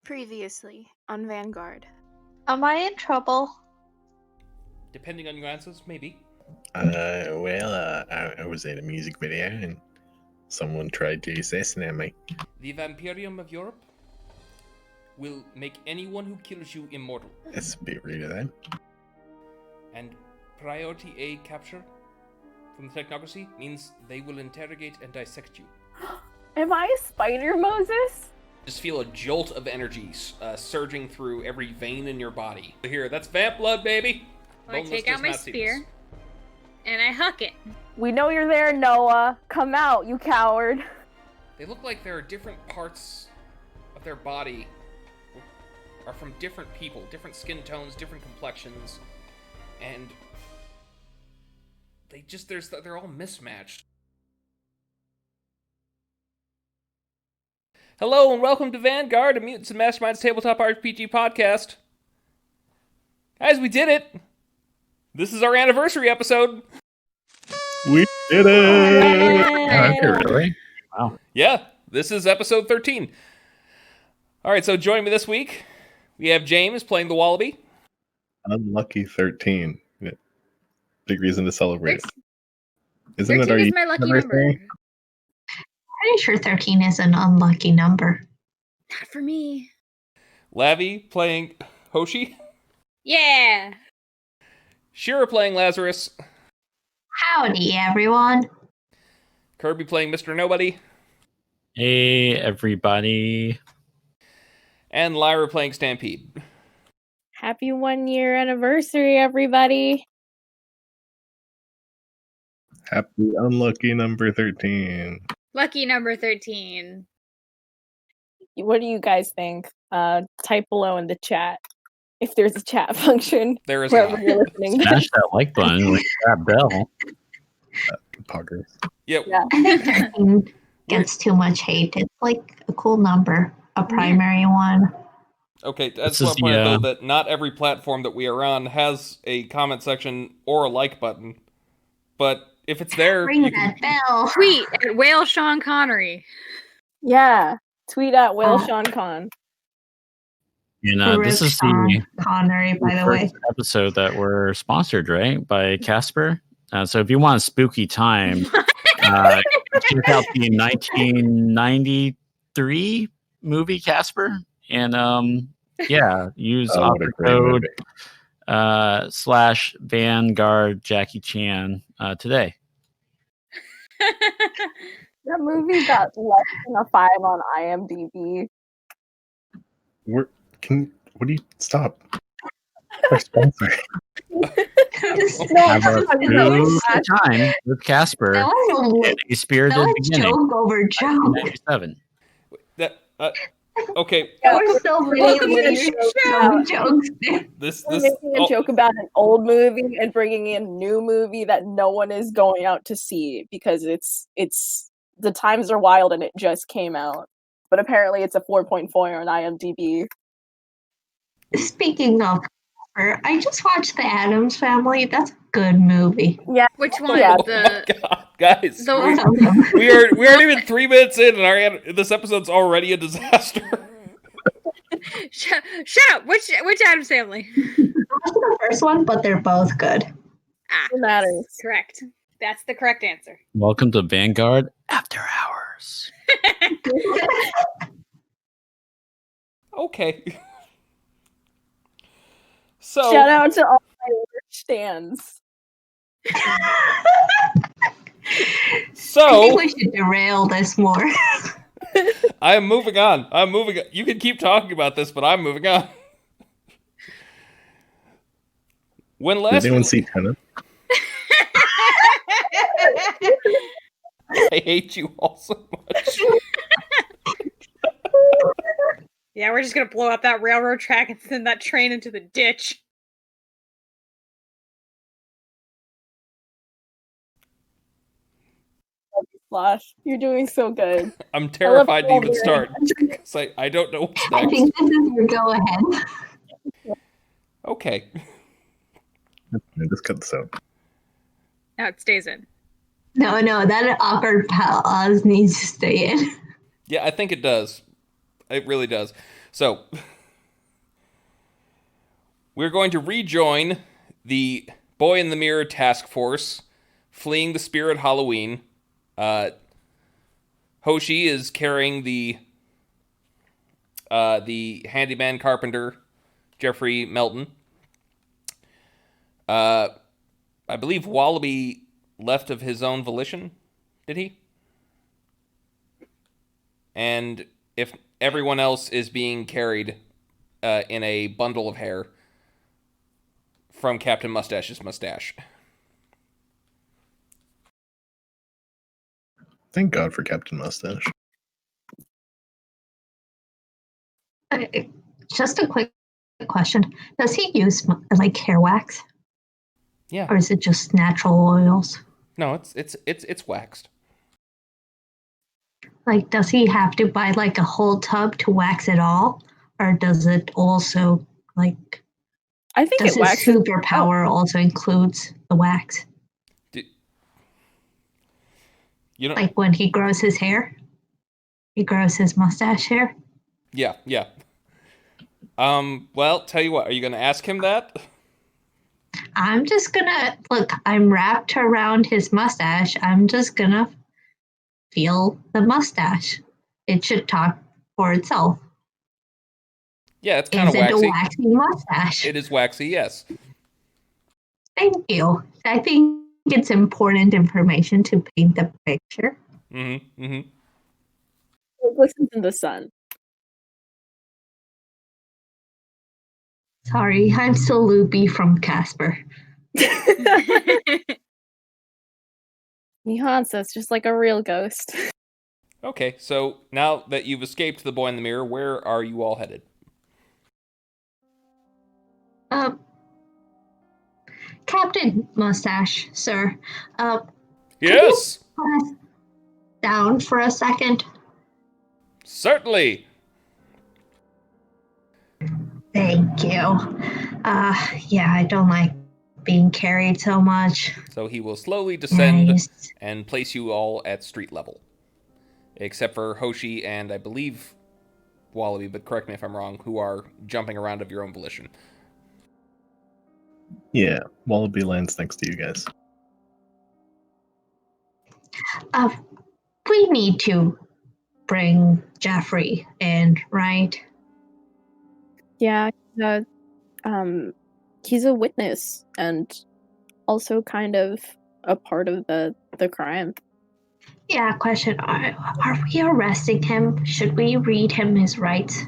Previously on Vanguard. Am I in trouble? Depending on your answers, maybe. I was in a music video and someone tried to assassinate me. The Vampirium of Europe will make anyone who kills you immortal. That's a bit rude of them. And priority A capture from the technocracy means they will interrogate and dissect you. Am I a spider, Moses? Just feel a jolt of energy surging through every vein in your body. Here, that's vamp blood, baby! I take out my spear, and I huck it. We know you're there, Noah. Come out, you coward. They look like there are different parts of their body are from different people, different skin tones, different complexions, and they're all mismatched. Hello and welcome to Vanguard, a Mutants and Masterminds tabletop RPG podcast. Guys, we did it! This is our anniversary episode. We did it! Yay! Really? Wow. Yeah, this is episode 13. Alright, so joining me this week, we have James playing the Wallaby. Unlucky 13. Yeah. Big reason to celebrate. 13 it our is my lucky number. anniversary? Pretty sure 13 is an unlucky number. Not for me. Lavi playing Hoshi. Yeah! Shira playing Lazarus. Howdy, everyone. Kerby playing Mr. Nobody. Hey, everybody. And Lyra playing Stampede. Happy 1-year anniversary, everybody. Happy unlucky number 13. Lucky number 13. What do you guys think? Type below in the chat if there's a chat function. There is Wherever not. you're listening. Smash that like button, ring that bell. Poggers. Yep. Yeah. I think 13 gets too much hate. It's like a cool number, a primary one. Okay, I This just want is to point out the, though that not every platform that we are on has a comment section or a like button. But if it's there, Ring you can... that bell. Tweet at Whale Sean Connery. Yeah. Tweet at Will Oh. Sean Con. And this is Sean the Connery, by the way. first episode that we're sponsored, right, by Casper. So if you want a spooky time, check out the 1993 movie Casper. And use Oh, what a offer great code movie. / Vanguard Jackie Chan today. That movie got less than a 5 on IMDb. What do you stop? Our sponsor. Have a good time with Casper. That was A spirited a beginning. joke over joke. 97. Okay, There were so many Welcome to the weird show. jokes there. We're making a joke about an old movie and bringing in a new movie that no one is going out to see because it's the times are wild and it just came out. But apparently it's a 4.4 on IMDb. Speaking of, I just watched The Addams Family. That's a good movie. Yeah. Which one? Yeah. The God, guys, the we aren't even 3 minutes in, and this episode's already a disaster. shut up. Which Addams Family? I watched the first one, but they're both good. It matters. Correct. That's the correct answer. Welcome to Vanguard After Hours. Okay. So Shout out to all my merch stands. I So think we should derail this more. I'm moving on. You can keep talking about this, but I'm moving on. When Did last anyone see Tenet? I hate you all so much. Yeah, we're just gonna blow up that railroad track and send that train into the ditch. Sloth, you're doing so good. I'm terrified to I love even start. Wolverine. 'Cause I don't know what's I next. think this is your go ahead. Okay. Just cut this out. No, it stays in. No, that awkward pause needs to stay in. Yeah, I think it does. It really does. So, we're going to rejoin the Boy in the Mirror Taskforce, fleeing the Spirit Halloween. Hoshi is carrying the handyman carpenter, Jeffrey Melton. I believe Wallaby left of his own volition. Did he? And if everyone else is being carried in a bundle of hair from Captain Mustache's mustache. Thank God for Captain Mustache. Just a quick question. Does he use like hair wax? Yeah. Or is it just natural oils? No, it's waxed. Like, does he have to buy like a whole tub to wax it all? Or does it also like I think does it his waxes. superpower also includes the wax? You know, Like when he grows his hair? He grows his mustache hair? yeah. Well, tell you what, are you gonna ask him that? I'm just gonna look, I'm wrapped around his mustache. I'm just gonna feel the mustache. It should talk for itself. Yeah, it's kind of Is it waxy. a waxy mustache? It is waxy, yes. Thank you. I think it's important information to paint the picture. It glistens in the sun. Sorry, I'm still loopy from Casper. He haunts us just like a real ghost. Okay, so now that you've escaped the Boy in the Mirror, where are you all headed? Captain Mustache, sir. Yes, Put us down for a second. certainly. Thank you. Yeah, I don't like being carried so much. So he will slowly descend Nice. and place you all at street level. Except for Hoshi and, I believe, Wallaby, but correct me if I'm wrong, who are jumping around of your own volition. Yeah, Wallaby lands next to you guys. We need to bring Jeffrey in, right? Yeah, he's a witness and also kind of a part of the crime. Yeah, question. Are we arresting him? Should we read him his rights?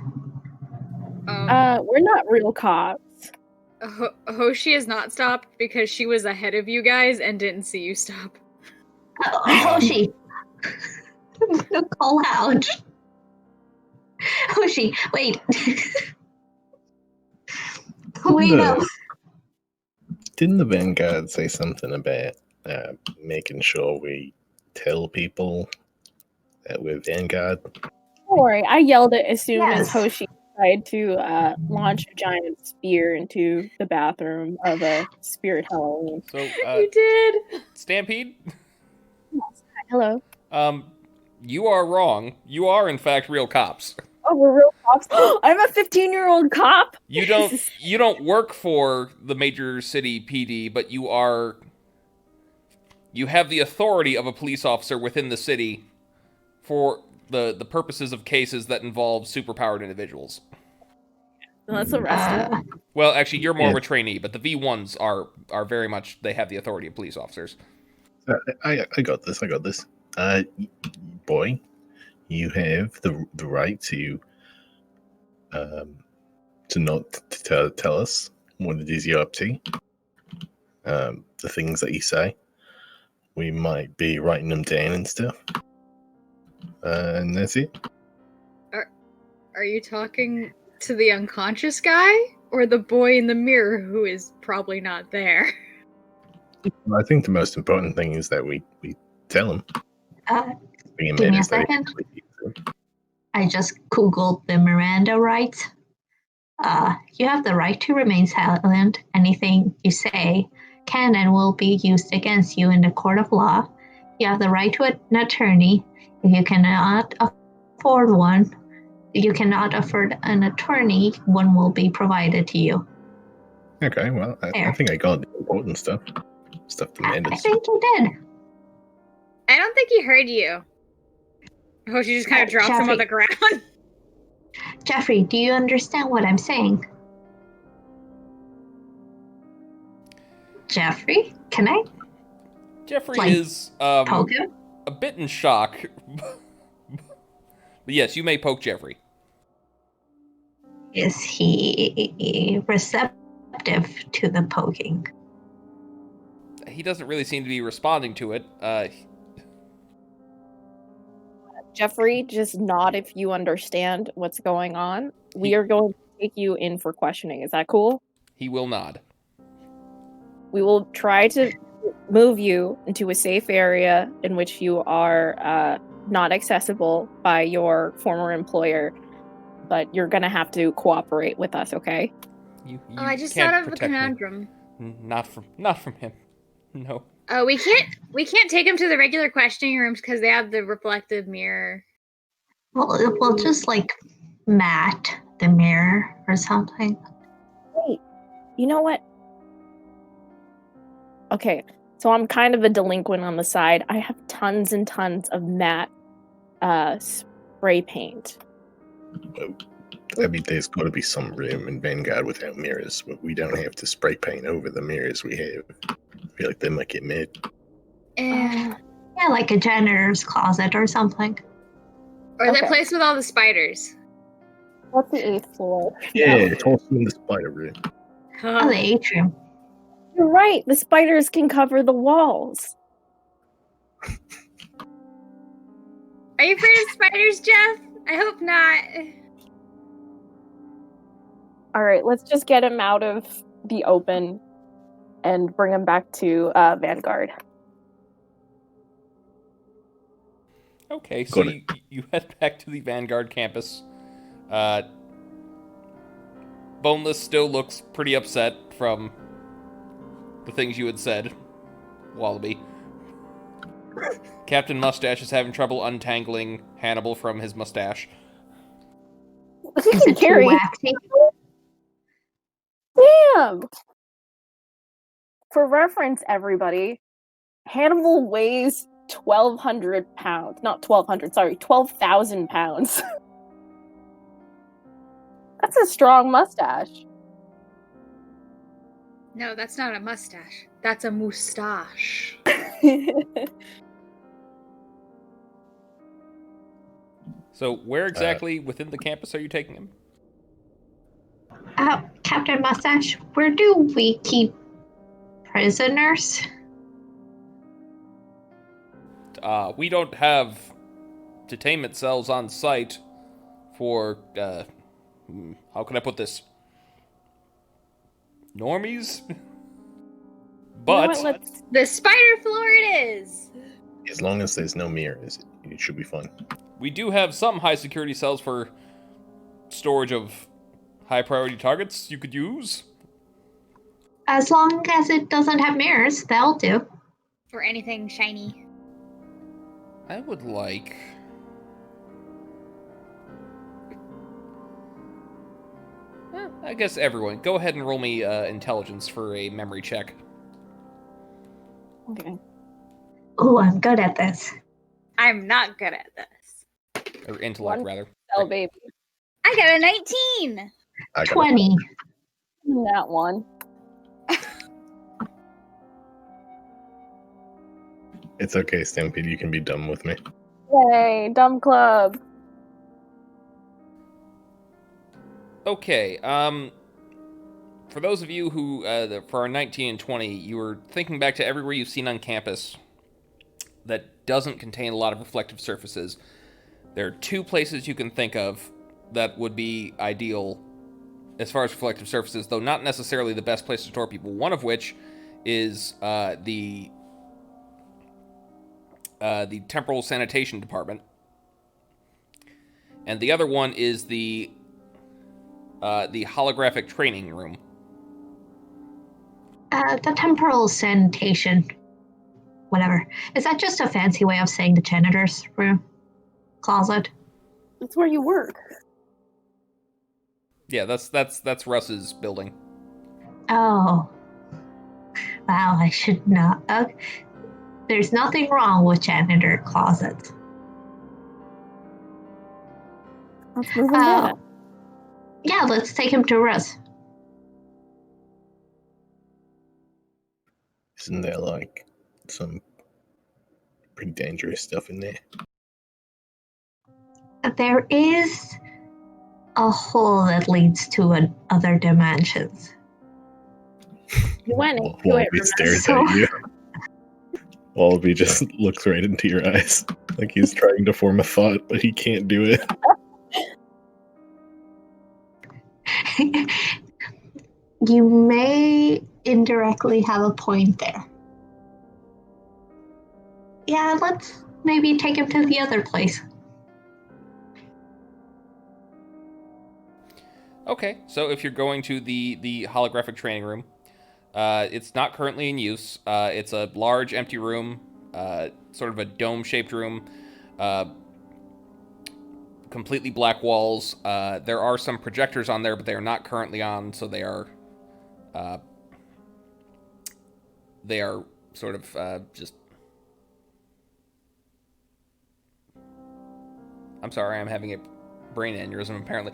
We're not real cops. Hoshi has not stopped because she was ahead of you guys and didn't see you stop. Hoshi. Call out. Hoshi, wait. Wait up. Didn't the Vanguard say something about making sure we tell people that we're Vanguard? Don't worry, I yelled it as soon as Yes. Hoshi tried to launch a giant spear into the bathroom of a Spirit Halloween. So, You did. Stampede? Hello. You are wrong. You are, in fact, real cops. Oh, we're real cops. I'm a 15-year-old cop. You don't work for the major city PD, but you have the authority of a police officer within the city for the purposes of cases that involve superpowered individuals. Let's arrest him. Well, actually, you're more of a trainee, but the V1s are very much, they have the authority of police officers. I got this. Boy, you have the right to not tell us what it is you're up to. The things that you say, we might be writing them down and stuff. And that's it. Are you talking to the unconscious guy or the boy in the mirror who is probably not there? I think the most important thing is that we tell him. Give me a second. I just googled the Miranda rights. You have the right to remain silent. Anything you say can and will be used against you in the court of law. You have the right to an attorney. If you cannot afford one, you cannot afford an attorney, one will be provided to you. Okay, well, I think I got the important stuff. Stuff that I matters. think you did. I don't think he heard you. Hoshi just kind of drops him on the ground. Jeffrey, do you understand what I'm saying? Jeffrey, can I? Jeffrey Like, is poke him? a bit in shock. But yes, you may poke Jeffrey. Is he receptive to the poking? He doesn't really seem to be responding to it. Jeffrey, just nod if you understand what's going on. We are going to take you in for questioning. Is that cool? He will nod. We will try to move you into a safe area in which you are not accessible by your former employer, but you're going to have to cooperate with us, okay? You I just can't thought of a protect me. conundrum. Not from him. No. We can't take him to the regular questioning rooms because they have the reflective mirror. Well, just like Matt, the mirror or something. Wait, you know what? Okay, so I'm kind of a delinquent on the side. I have tons and tons of matte spray paint. I mean, there's got to be some room in Vanguard without mirrors. We don't have to spray paint over the mirrors we have. I feel like they might get mad. Yeah, like a janitor's closet or something. Or that place with all the spiders. What's the 8th floor? Yeah, toss them in the spider room. Oh, the atrium. You're right. The spiders can cover the walls. Are you afraid of spiders, Jeff? I hope not. All right, let's just get him out of the open and bring him back to Vanguard. Okay, so you head back to the Vanguard campus. Boneless still looks pretty upset from the things you had said, Wallaby. Captain Mustache is having trouble untangling Hannibal from his mustache. He Is can it carry. too waxy? Damn! For reference, everybody, Hannibal weighs 1,200 pounds. Not 1,200, sorry, 12,000 pounds. That's a strong mustache. No, that's not a mustache. That's a moustache. So where exactly within the campus are you taking him? Captain Mustache, where do we keep prisoners? We don't have detainment cells on site for, how can I put this? Normies? But... You know what, The spider floor it is! As long as there's no mirrors, it should be fine. we do have some high security cells for storage of high priority targets you could use. As long as it doesn't have mirrors, that'll do. Or anything shiny. I would like... I guess everyone. Go ahead and roll me intelligence for a memory check. Okay. Oh, I'm good at this. I'm not good at this. Or intellect, One rather. Oh, baby. I got a 19! I got 20. That one. It's okay, Stampede. You can be done with me. Yay, dumb club. Okay, for those of you who, for our 19 and 20, you were thinking back to everywhere you've seen on campus that doesn't contain a lot of reflective surfaces. There are two places you can think of that would be ideal as far as reflective surfaces, though not necessarily the best place to store people. One of which is the temporal sanitation department, and the other one is the holographic training room. The temporal sanitation, whatever. Is that just a fancy way of saying the janitor's room? Closet? That's where you work. Yeah, that's Russ's building. Oh. Wow, I should not. There's nothing wrong with janitor closets. Let's move him there. Yeah, let's take him to Russ. Isn't there like some pretty dangerous stuff in there? There is a hole that leads to other dimensions. You went into Wallaby it. stares So- at you. Wallaby just looks right into your eyes, like he's trying to form a thought, but he can't do it. You may indirectly have a point there. Yeah, let's maybe take him to the other place. Okay, so if you're going to the holographic training room, it's not currently in use. It's a large empty room, sort of a dome-shaped room, completely black walls. There are some projectors on there, but they are not currently on, so they are sort of just. I'm sorry, I'm having a brain aneurysm apparently.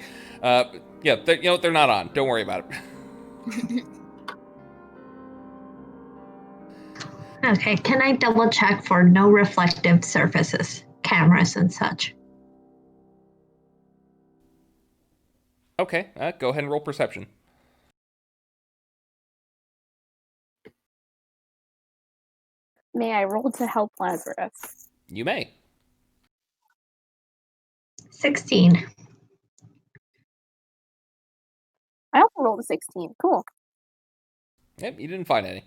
Yeah, they're not on. Don't worry about it. Okay, can I double check for no reflective surfaces, cameras and such? Okay, go ahead and roll perception. May I roll to help Lazarus? You may. 16. I also rolled a 16. Cool. Yep, you didn't find any.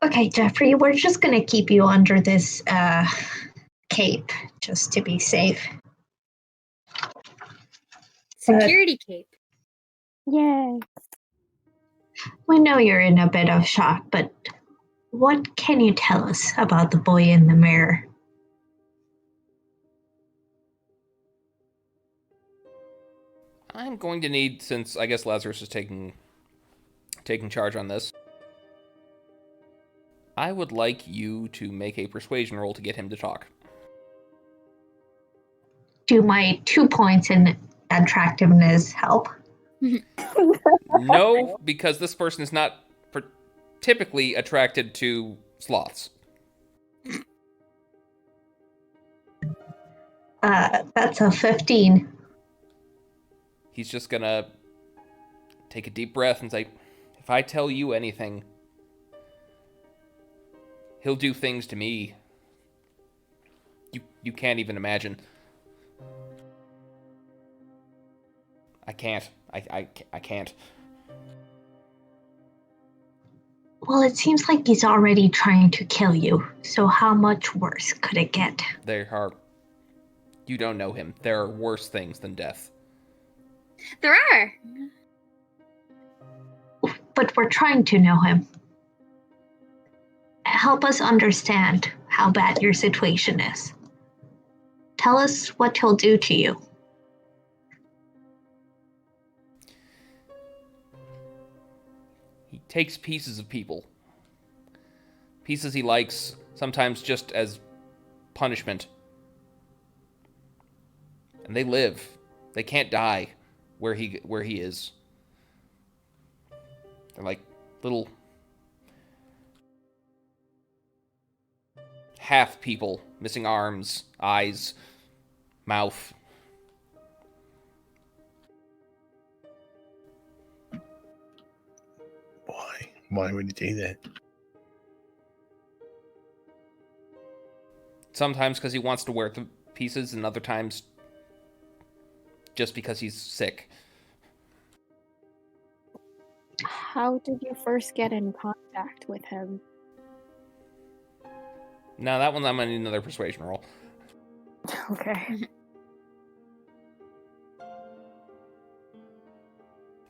Okay, Jeffrey, we're just gonna keep you under this cape just to be safe. Security cape. Yay. We know you're in a bit of shock, but what can you tell us about the boy in the mirror? I'm going to need, since I guess Lazarus is taking charge on this, I would like you to make a persuasion roll to get him to talk. Do my 2 points in attractiveness help? No, because this person is not typically attracted to sloths. That's a 15. He's just gonna take a deep breath and say, if I tell you anything, he'll do things to me you can't even imagine. I can't. I can't. Well, it seems like he's already trying to kill you, so how much worse could it get? You don't know him. There are worse things than death. There are. But we're trying to know him. Help us understand how bad your situation is. Tell us what he'll do to you. He takes pieces of people. Pieces he likes, sometimes just as punishment. And they live. They can't die where he is. They're like little half people, missing arms, eyes, mouth. Why would he do that? Sometimes because he wants to wear the pieces, and other times just because he's sick. How did you first get in contact with him? No, that one I'm gonna need another persuasion roll. Okay.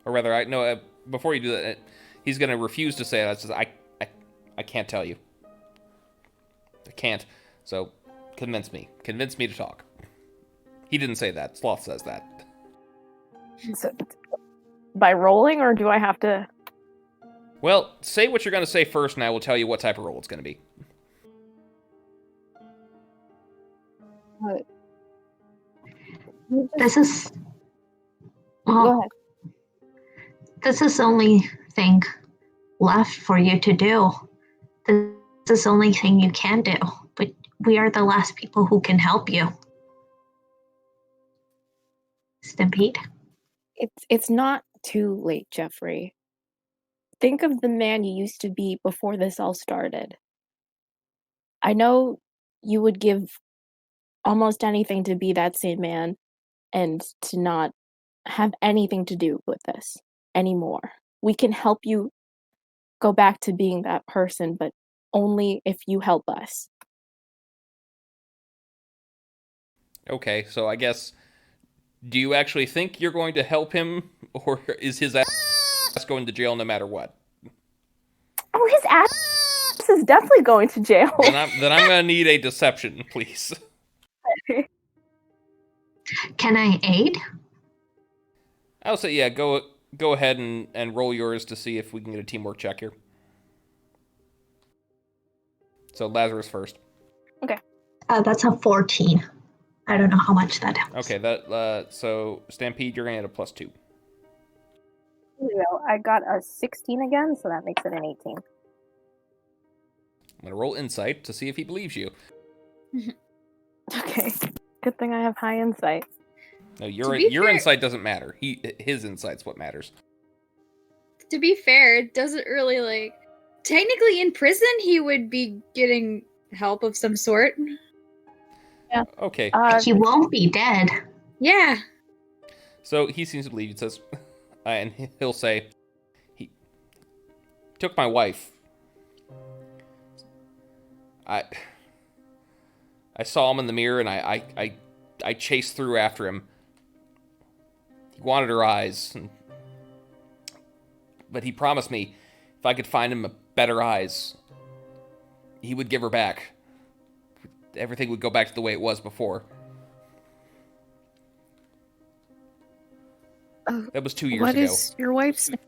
Or rather, before you do that, he's gonna refuse to say it. I says, I can't tell you. I can't. So, convince me. Convince me to talk. He didn't say that. Sloth says that. So, by rolling, or do I have to? Well, say what you're going to say first, and I will tell you what type of roll it's going to be. This is Go well, ahead. this is the only thing left for you to do. This is the only thing you can do. But we are the last people who can help you. Stampede? It's not too late, Jeffrey. Think of the man you used to be before this all started. I know you would give almost anything to be that same man and to not have anything to do with this anymore. We can help you go back to being that person, but only if you help us. Okay, so I guess, do you actually think you're going to help him, or is his ass going to jail no matter what? Oh, his ass is definitely going to jail. Then I'm going to need a deception, please. Can I aid? I'll say, yeah, go ahead and roll yours to see if we can get a teamwork check here. So Lazarus first. Okay. That's a 14. I don't know how much that helps. Okay, so Stampede, you're going to get a +2. Here we go. I got a 16 again, so that makes it an 18. I'm going to roll insight to see if he believes you. Okay. Good thing I have high insight. No, your insight doesn't matter. His insight's what matters. To be fair, it doesn't really, like... Technically, in prison, he would be getting help of some sort. Yeah. Okay. He won't be dead. Yeah. So he seems to believe. He says, and he'll say, he took my wife. I saw him in the mirror, and I chased through after him. He wanted her eyes, but he promised me if I could find him better eyes, he would give her back. Everything would go back to the way it was before. That was 2 years ago. What is your wife's name?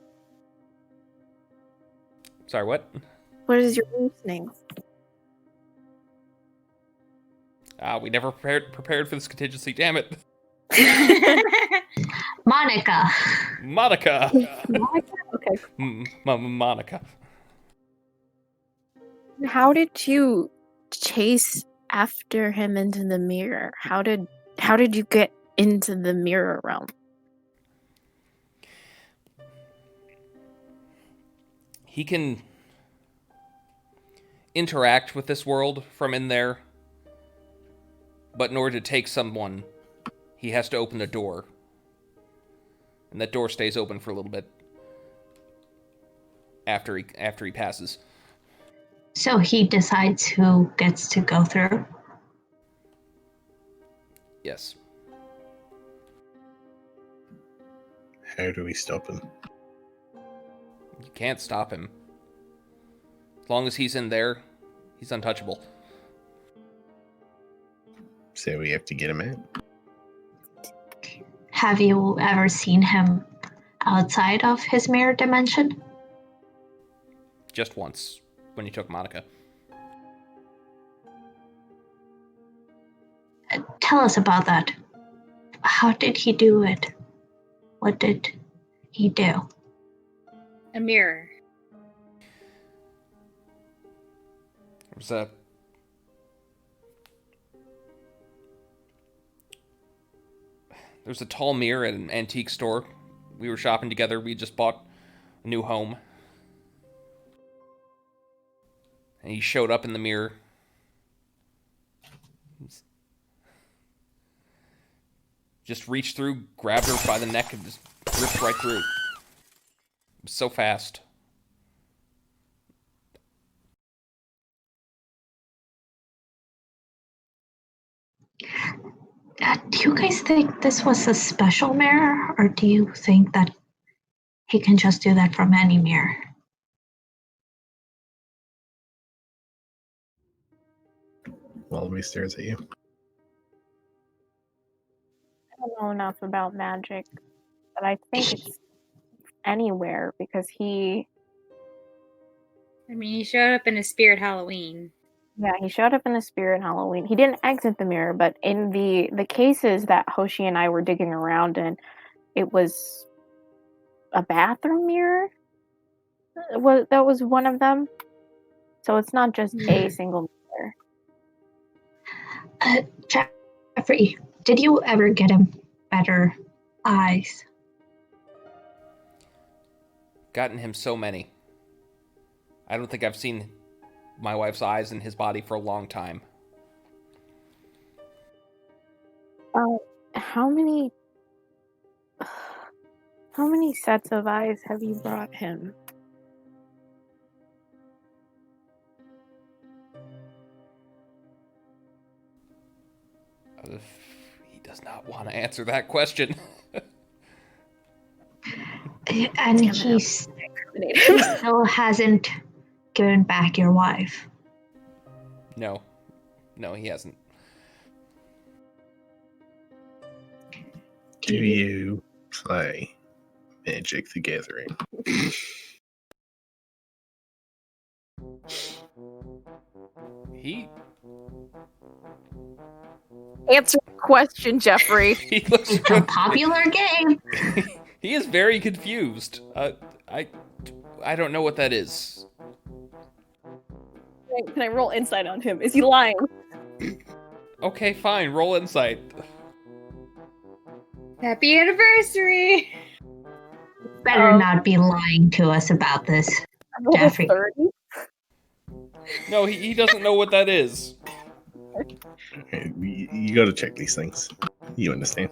Sorry, what? What is your wife's name? We never prepared for this contingency, damn it. Monica. Monica. Okay. Monica. How did you chase after him into the mirror? How did you get into the mirror realm? He can interact with this world from in there, but in order to take someone, he has to open a door. And that door stays open for a little bit after he passes. So he decides who gets to go through? Yes. How do we stop him? You can't stop him. As long as he's in there, he's untouchable. So we have to get him out. Have you ever seen him outside of his mirror dimension? Just once, when he took Monica. Tell us about that. How did he do it? What did he do? A mirror. There's a tall mirror at an antique store. We were shopping together. We just bought a new home. And he showed up in the mirror. Just reached through, grabbed her by the neck, and just ripped right through. It was so fast. Do you guys think this was a special mirror, or do you think that he can just do that from any mirror? Wallaby stares at you. don't know enough about magic, but I think it's anywhere because he showed up in a spirit Halloween. Yeah, he showed up in the spirit Halloween. He didn't exit the mirror, but in the cases that Hoshi and I were digging around in, it was a bathroom mirror. That was one of them. So it's not just a single mirror. Jeffrey, did you ever get him better eyes? Gotten him so many. I don't think I've seen my wife's eyes in his body for a long time. How many sets of eyes have you brought him? He does not want to answer that question. And he still hasn't given back your wife. No, he hasn't. Do you play Magic the Gathering? He Answer the question, Jeffrey. he looks It's a popular game. he is very confused. I don't know what that is. Can I roll insight on him? Is he lying? Okay, fine. Roll insight. Happy anniversary! Better not be lying to us about this, I rolled a Jeffrey. 30. No, he doesn't know what that is. Okay, you got to check these things. You understand?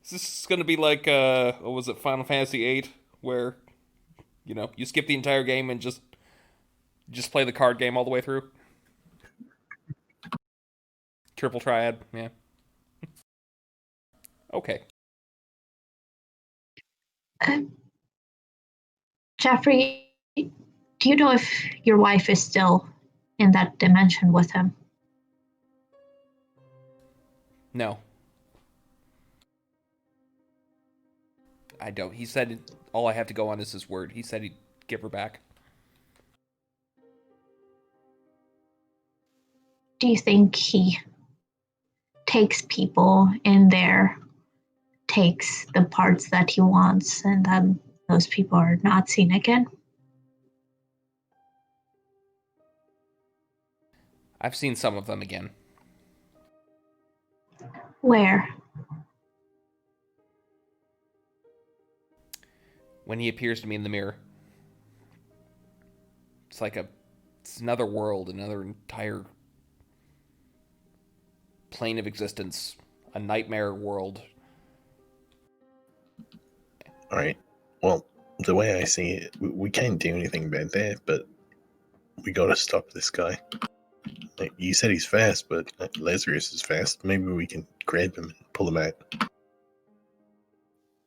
Is this gonna be like what was it, Final Fantasy VIII, where you skip the entire game and just play the card game all the way through? Triple triad, yeah. Okay. Jeffrey, do you know if your wife is still in that dimension with him? No. I don't. He said all I have to go on is his word. He said he'd give her back. Do you think he takes people in there, takes the parts that he wants, and then those people are not seen again? I've seen some of them again. Where? When he appears to me in the mirror. It's another world, another entire plane of existence, a nightmare world. Alright. Well, the way I see it, we can't do anything about that, but we gotta stop this guy. Like, you said he's fast, but Lazarus is fast. Maybe we can grab him and pull him out.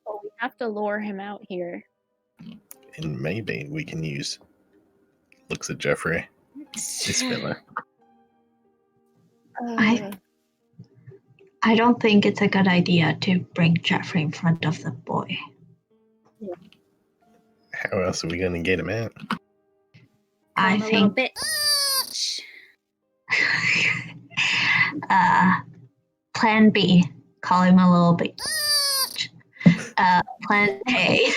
Well, we have to lure him out here. And maybe we can use... Looks at Jeffrey. This fella. I don't think it's a good idea to bring Jeffrey in front of the boy. How else are we gonna get him out? I I'm a little think bit. Plan B, call him a little bit. Plan A.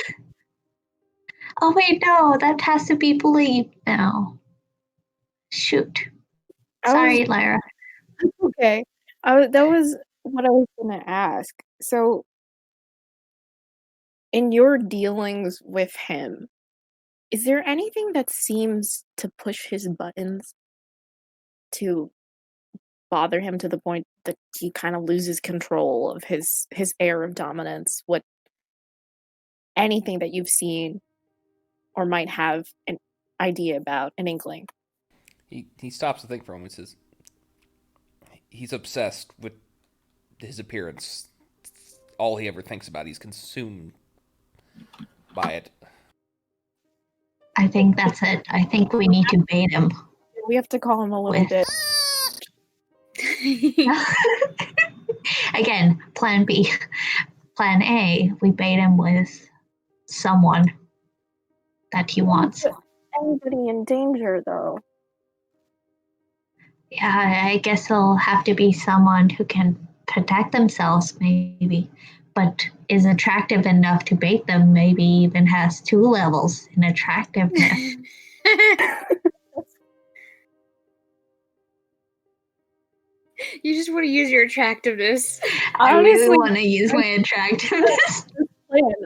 Oh wait, no, that has to be believed now. Shoot. Sorry, Lyra. Okay. That was what I was going to ask. So, in your dealings with him, is there anything that seems to push his buttons to bother him to the point that he kind of loses control of his air of dominance? Anything that you've seen or might have an idea about, an inkling? He stops to think for a moment and says, he's obsessed with his appearance. It's all he ever thinks about. He's consumed by it. I think that's it. I think we need to bait him. We have to call him a little bit. Again, plan B. Plan A, we bait him with someone that he wants. Anybody in danger, though? Yeah, I guess it'll have to be someone who can protect themselves, maybe, but is attractive enough to bait them, maybe even has 2 levels in attractiveness. You just want to use your attractiveness. I Honestly, really want to use my attractiveness.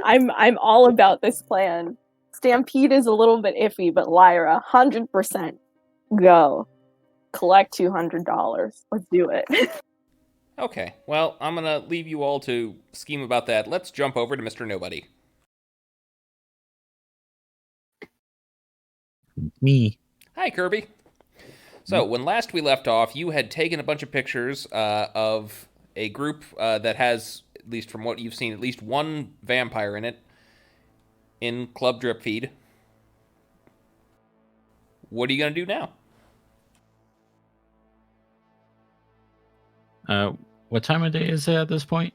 I'm all about this plan. Stampede is a little bit iffy, but Lyra, 100% go. Collect $200. Let's do it. Okay, well, I'm gonna leave you all to scheme about that. Let's jump over to Mr. Nobody. Me. Hi, Kerby. So, when last we left off, you had taken a bunch of pictures of a group that has, at least from what you've seen, at least one vampire in it in Club Drip Feed. What are you going to do now? What time of day is it at this point?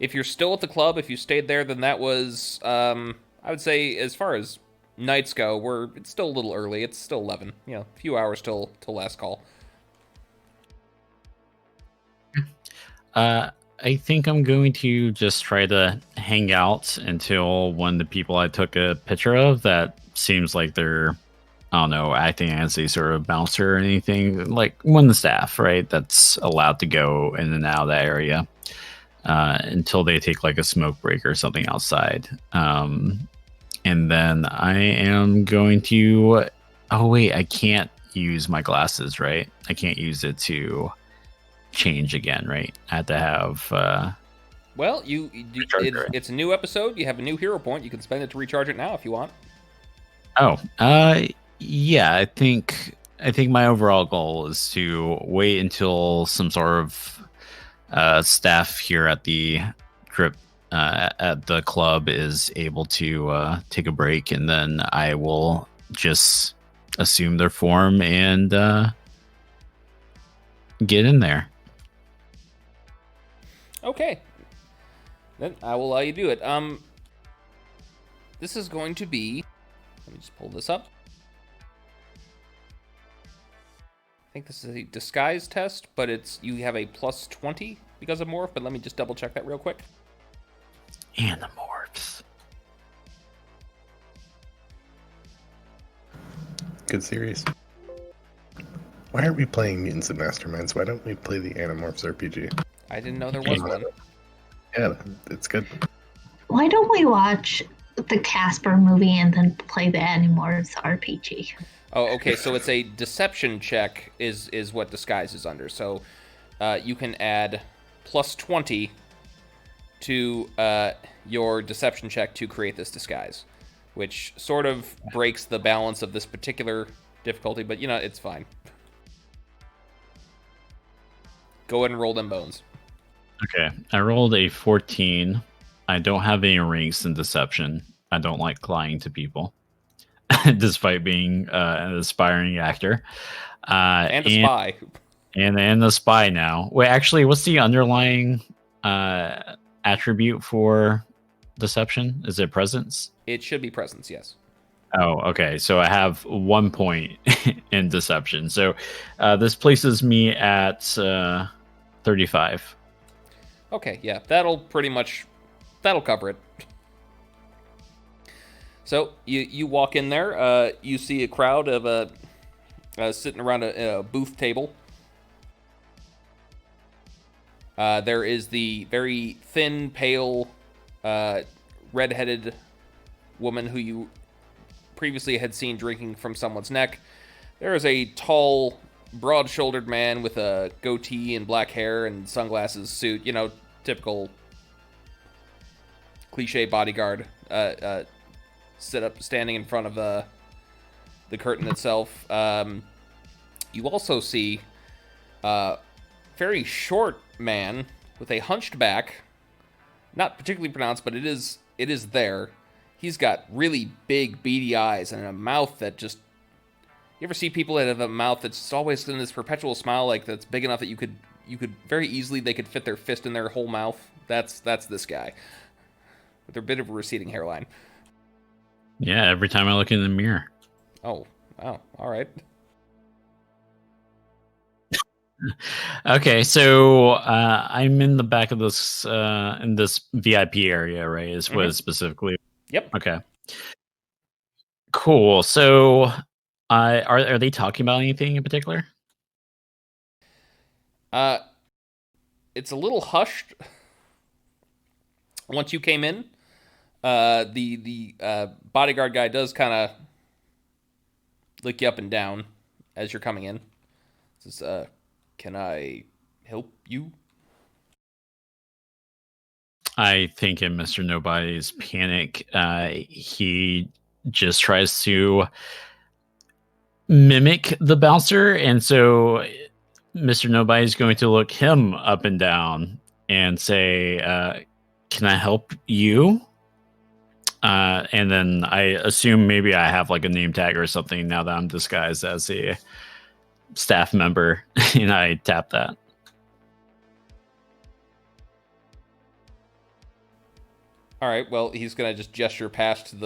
If you're still at the club, if you stayed there, then that was, I would say, as far as nights go, it's still a little early. It's still 11. You know, a few hours till last call. I think I'm going to just try to hang out until one of the people I took a picture of that seems like they're, I don't know, acting as a sort of bouncer or anything, like one of the staff, right? That's allowed to go in and out of that area until they take like a smoke break or something outside. And then I am going to, oh wait, I can't use my glasses, right? I can't use it to change again, right? I have to have well, it's a new episode. You have a new hero point. You can spend it to recharge it now if you want. Oh, yeah, I think my overall goal is to wait until some sort of staff here at the drip at the club is able to take a break, and then I will just assume their form and get in there. Okay. Then I will allow you to do it. This is going to be... Let me just pull this up. I think this is a disguise test, but you have a plus 20 because of morph, but let me just double check that real quick. Animorphs. Good series. Why aren't we playing Mutants and Masterminds? Why don't we play the Animorphs RPG? I didn't know there was one. Yeah, it's good. Why don't we watch the Casper movie and then play the Animorphs RPG? Oh, okay, so it's a deception check is what disguise is under. So you can add plus 20 to your deception check to create this disguise, which sort of breaks the balance of this particular difficulty, but, you know, it's fine. Go ahead and roll them bones. Okay, I rolled a 14. I don't have any ranks in deception. I don't like lying to people, despite being an aspiring actor. And a spy. And the spy now. Wait, actually, what's the underlying attribute for deception? Is it presence? It should be presence, yes. Oh, okay. So I have 1 point in deception. So this places me at 35. Okay, yeah, that'll cover it. So you walk in there, you see a crowd of sitting around a booth table. There is the very thin, pale, red-headed woman who you previously had seen drinking from someone's neck. There is a tall, broad-shouldered man with a goatee and black hair and sunglasses suit. You know, typical cliche bodyguard standing in front of the curtain itself. You also see a very short man with a hunched back, not particularly pronounced, but it is there. He's got really big, beady eyes and a mouth that just... You ever see people that have a mouth that's just always in this perpetual smile, like that's big enough that you could you could very easily, they could fit their fist in their whole mouth. That's this guy with their bit of a receding hairline. Yeah, every time I look in the mirror. Oh, wow. All right. Okay, so I'm in the back of this in this VIP area, right? Is what it specifically? Yep. Okay. Cool. So, are they talking about anything in particular? It's a little hushed. Once you came in, the bodyguard guy does kind of lick you up and down as you're coming in. Says, "Can I help you?" I think in Mr. Nobody's panic, he just tries to mimic the bouncer, and so Mr. Nobody's going to look him up and down and say, "Can I help you?" And then I assume maybe I have like a name tag or something now that I'm disguised as a staff member, and I tap that. All right. Well, he's gonna just gesture past to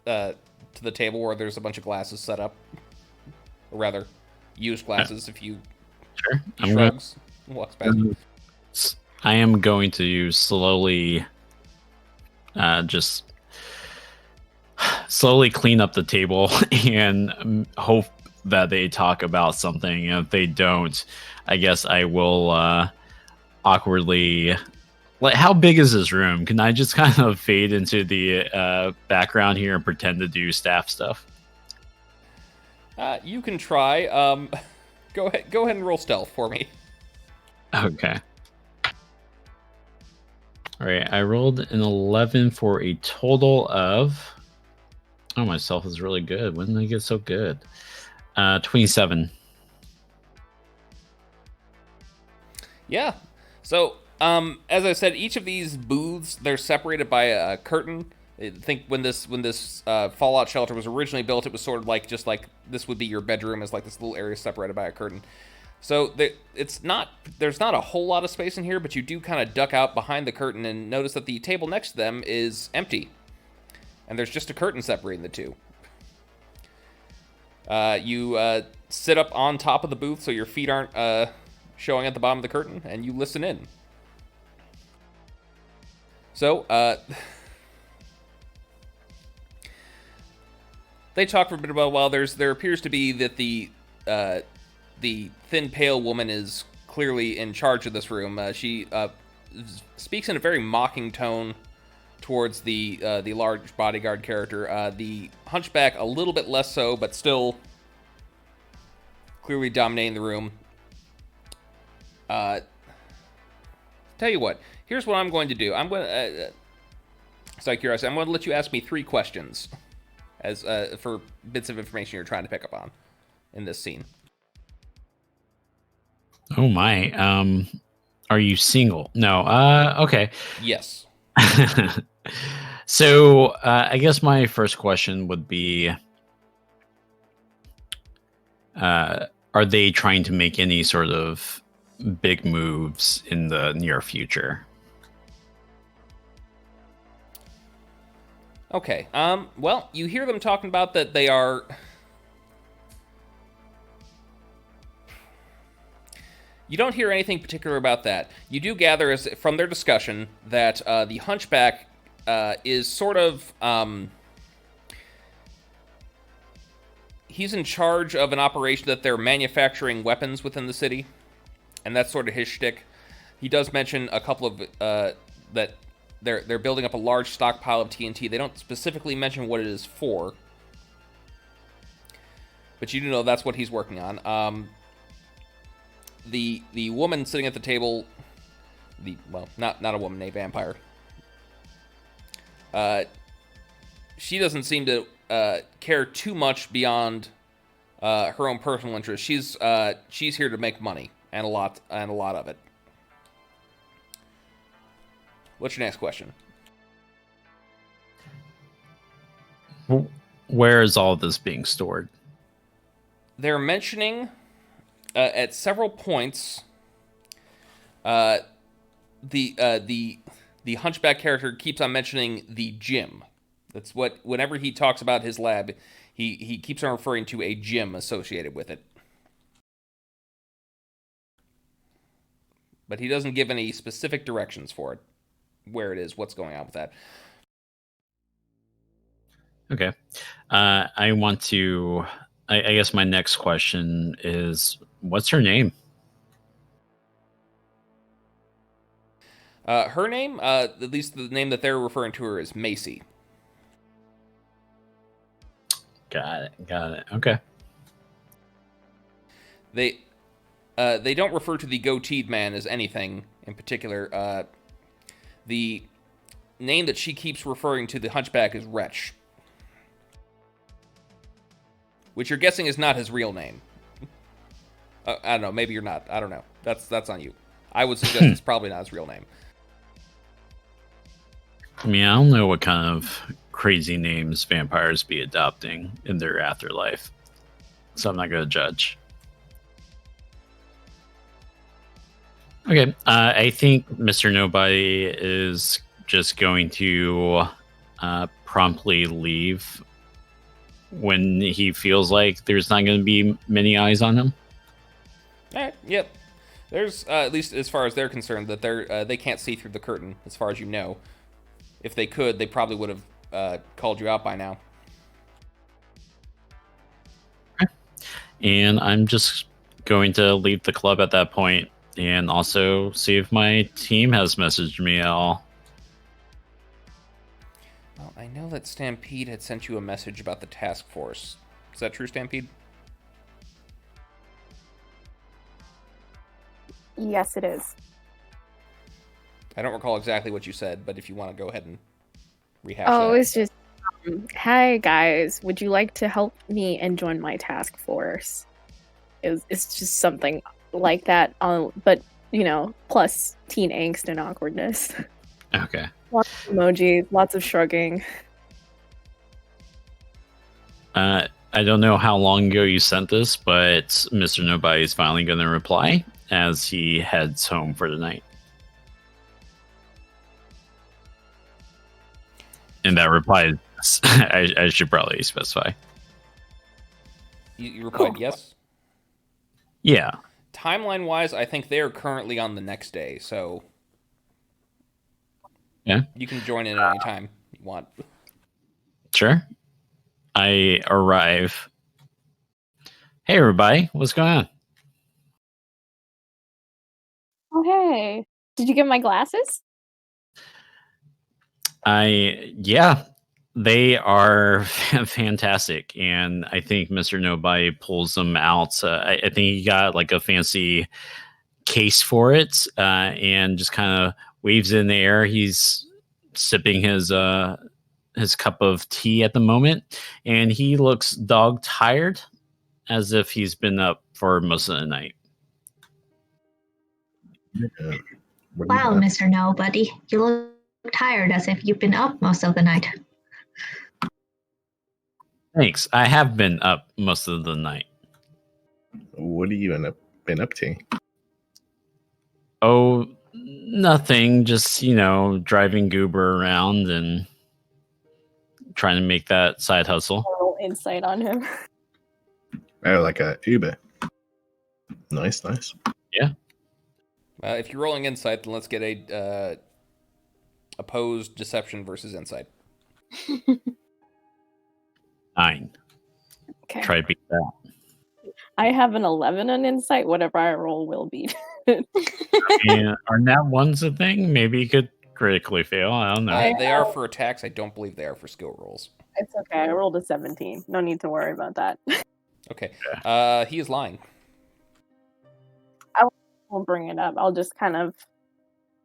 the table where there's a bunch of glasses set up, or rather, used glasses. If you Sure, he shrugs, walks past. I am going to slowly, just slowly clean up the table and hope that they talk about something. And if they don't, I guess I will awkwardly. Like, how big is this room? Can I just kind of fade into the background here and pretend to do staff stuff? You can try. Go ahead and roll stealth for me. Okay. All right, I rolled an 11 for a total of. Oh, my stealth is really good. When did I get so good? 27. Yeah. So, as I said, each of these booths, they're separated by a curtain. I think when this Fallout shelter was originally built, it was sort of like just like this would be your bedroom, as like this little area separated by a curtain. So there's not a whole lot of space in here, but you do kind of duck out behind the curtain and notice that the table next to them is empty, and there's just a curtain separating the two. You sit up on top of the booth so your feet aren't showing at the bottom of the curtain, and you listen in. So, they talk for a bit about, well, there appears to be that the thin, pale woman is clearly in charge of this room. She speaks in a very mocking tone towards the large bodyguard character. The hunchback a little bit less so, but still clearly dominating the room. Tell you what, here's what I'm going to do. I'm going to, it's like curiosity, I'm going to let you ask me 3 questions as for bits of information you're trying to pick up on in this scene. Oh my. Are you single? No. Okay. Yes. So, I guess my first question would be, are they trying to make any sort of big moves in the near future? Okay. Well, you hear them talking about that they are. You don't hear anything particular about that. You do gather from their discussion that the hunchback is sort of. He's in charge of an operation that they're manufacturing weapons within the city, and that's sort of his shtick. He does mention a couple of that they're building up a large stockpile of TNT. They don't specifically mention what it is for, but you do know that's what he's working on. The woman sitting at the table, not a woman, a vampire. She doesn't seem to care too much beyond her own personal interest. She's here to make money, and a lot of it. What's your next question? Where is all this being stored? They're mentioning at several points The Hunchback character keeps on mentioning the gym. That's what, whenever he talks about his lab, he keeps on referring to a gym associated with it. But he doesn't give any specific directions for it, where it is, what's going on with that. Okay. I want to... I guess my next question is, what's her name? Her name, at least the name that they're referring to her, is Macy. Got it. Okay. They don't refer to the goateed man as anything in particular. The name that she keeps referring to the Hunchback is Wretch, which you're guessing is not his real name. I don't know. Maybe you're not. I don't know. That's on you. I would suggest it's probably not his real name. I mean, I don't know what kind of crazy names vampires be adopting in their afterlife, so I'm not going to judge. Okay, I think Mr. Nobody is just going to promptly leave when he feels like there's not going to be many eyes on him. All right. Yep. There's at least as far as they're concerned that they can't see through the curtain, as far as you know. If they could, they probably would have called you out by now. Okay. And I'm just going to leave the club at that point, and also see if my team has messaged me at all. Well, I know that Stampede had sent you a message about the task force. Is that true, Stampede? Yes, it is. I don't recall exactly what you said, but if you want to go ahead and rehash Oh, that. it's just, hi guys, would you like to help me and join my task force? It's just something like that, but, you know, plus teen angst and awkwardness. Okay. Lots of emojis, lots of shrugging. I don't know how long ago you sent this, but Mr. Nobody is finally going to reply as he heads home for the night. And that reply is, I should probably specify. You replied yes? Yeah. Timeline-wise, I think they're currently on the next day, so Yeah. you can join in at any time you want. Sure. I arrive. Hey, everybody. What's going on? Oh, hey. Did you get my glasses? Yeah, they are fantastic. And I think Mr. Nobody pulls them out. I think he got like a fancy case for it, and just kind of waves it in the air. He's sipping his cup of tea at the moment, and he looks dog tired, as if he's been up for most of the night. Wow, Mr. Nobody, you look tired as if you've been up most of the night. Thanks. I have been up most of the night. What have you been up to? Oh, nothing. Just, driving Goober around and trying to make that side hustle. A little insight on him. Oh, like a Uber. Nice. Yeah. If you're rolling insight, then let's get a opposed deception versus insight. 9. Okay. Try to beat that. I have an 11 on insight. Whatever I roll will beat. And are nat ones a thing? Maybe you could critically fail. I don't know. They are for attacks. I don't believe they are for skill rolls. It's okay. I rolled a 17. No need to worry about that. Okay. He is lying. I won't bring it up. I'll just kind of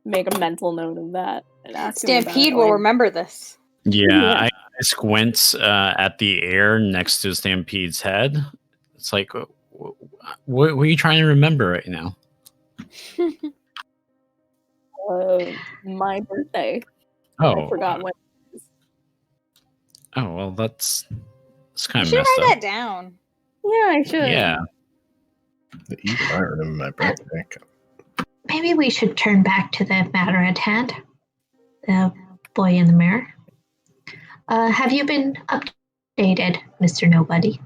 make a mental note of that and ask him about Stampede it will later. remember this. Yeah, I squint at the air next to Stampede's head. It's like, what are you trying to remember right now? My birthday. Oh, I forgot when. Oh, well, that's You kind of should messed write up. that down. Yeah, I should. Yeah. Even I remember my birthday. maybe we should turn back to the matter at hand. The boy in the mirror. Have you been updated, Mr. Nobody?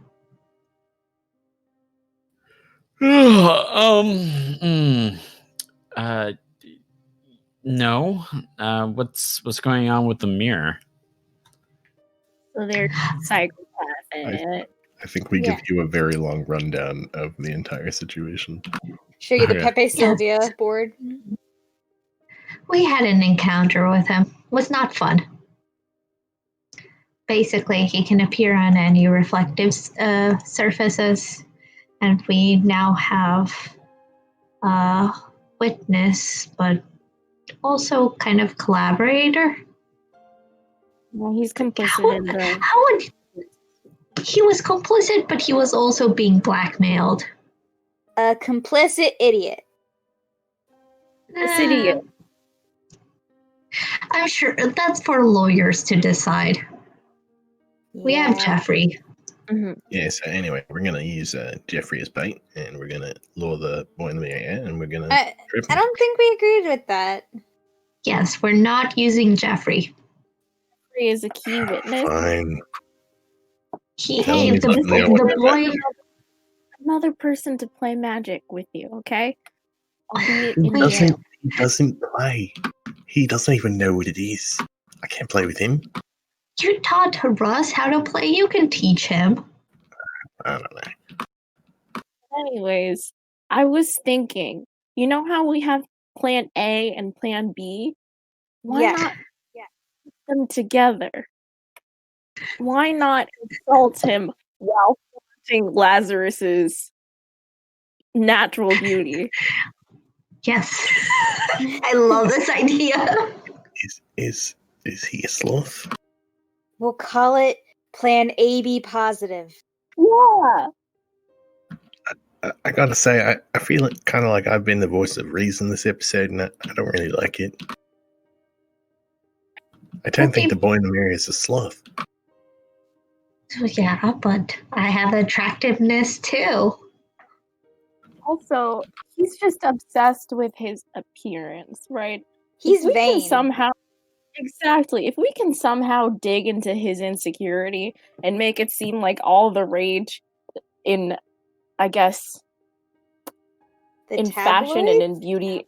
No. What's going on with the mirror? So they're psychopathing. I think we give you a very long rundown of the entire situation. Show you the Okay. Pepe Sylvia board. We had an encounter with him. It was not fun. Basically, he can appear on any reflective surfaces, and we now have a witness, but also kind of collaborator. Well, he's complicit in the. How would he was complicit, but he was also being blackmailed. A complicit idiot. This idiot. I'm sure that's for lawyers to decide. We have Jeffrey. Mm-hmm. Yeah, so anyway, we're going to use Jeffrey as bait, and we're going to lure the boy in the mirror, and we're going to trip him. I don't think we agreed with that. Yes, we're not using Jeffrey. Jeffrey is a key witness. Fine. Hey, the boy. Another person to play magic with you, okay? He doesn't play. He doesn't even know what it is. I can't play with him. You taught Russ how to play. You can teach him. I don't know. Anyways, I was thinking, you know how we have plan A and plan B? Why not put them together? Why not insult him while flaunting Lazarus's natural beauty? Yes. I love this idea. Is he a sloth? We'll call it Plan AB positive. Yeah. I gotta say, I feel kind of like I've been the voice of reason this episode, and I don't really like it. I don't think the boy in the mirror is a sloth. Yeah, but I have attractiveness too. Also, he's just obsessed with his appearance, right? He's vain. Exactly. If we can somehow dig into his insecurity and make it seem like all the rage in, I guess, in fashion and in beauty,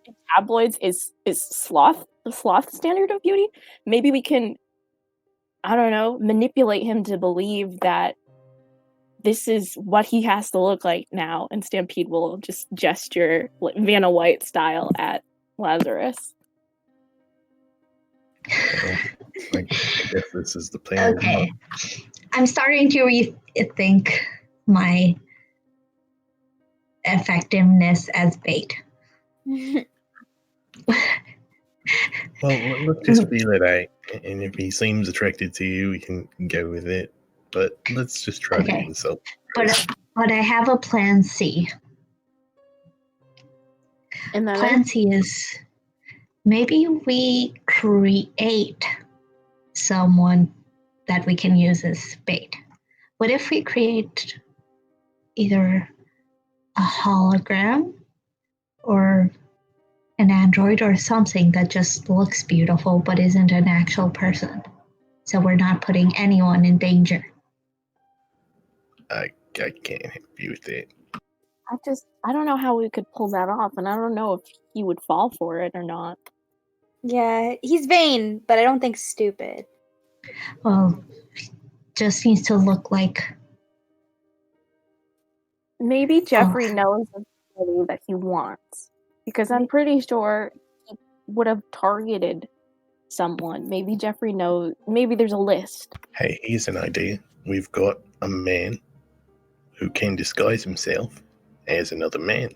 in tabloids is sloth, the sloth standard of beauty, maybe we can, I don't know, manipulate him to believe that this is what he has to look like now, and Stampede will just gesture like Vanna White style at Lazarus. I guess this is the plan. Okay. I'm starting to rethink my effectiveness as bait. Well, let's just feel it out, and if he seems attracted to you, we can go with it. But let's just try to insult. But I have a plan C. And then Plan C is maybe we create someone that we can use as bait. What if we create either a hologram or an android or something that just looks beautiful but isn't an actual person? So we're not putting anyone in danger. I can't help you with it. I don't know how we could pull that off, and I don't know if he would fall for it or not. Yeah, he's vain, but I don't think stupid. Well, just needs to look like... Maybe Jeffrey knows somebody that he wants, because I'm pretty sure he would have targeted someone. Maybe Jeffrey knows, maybe there's a list. Hey, here's an idea. We've got a man who can disguise himself as another man.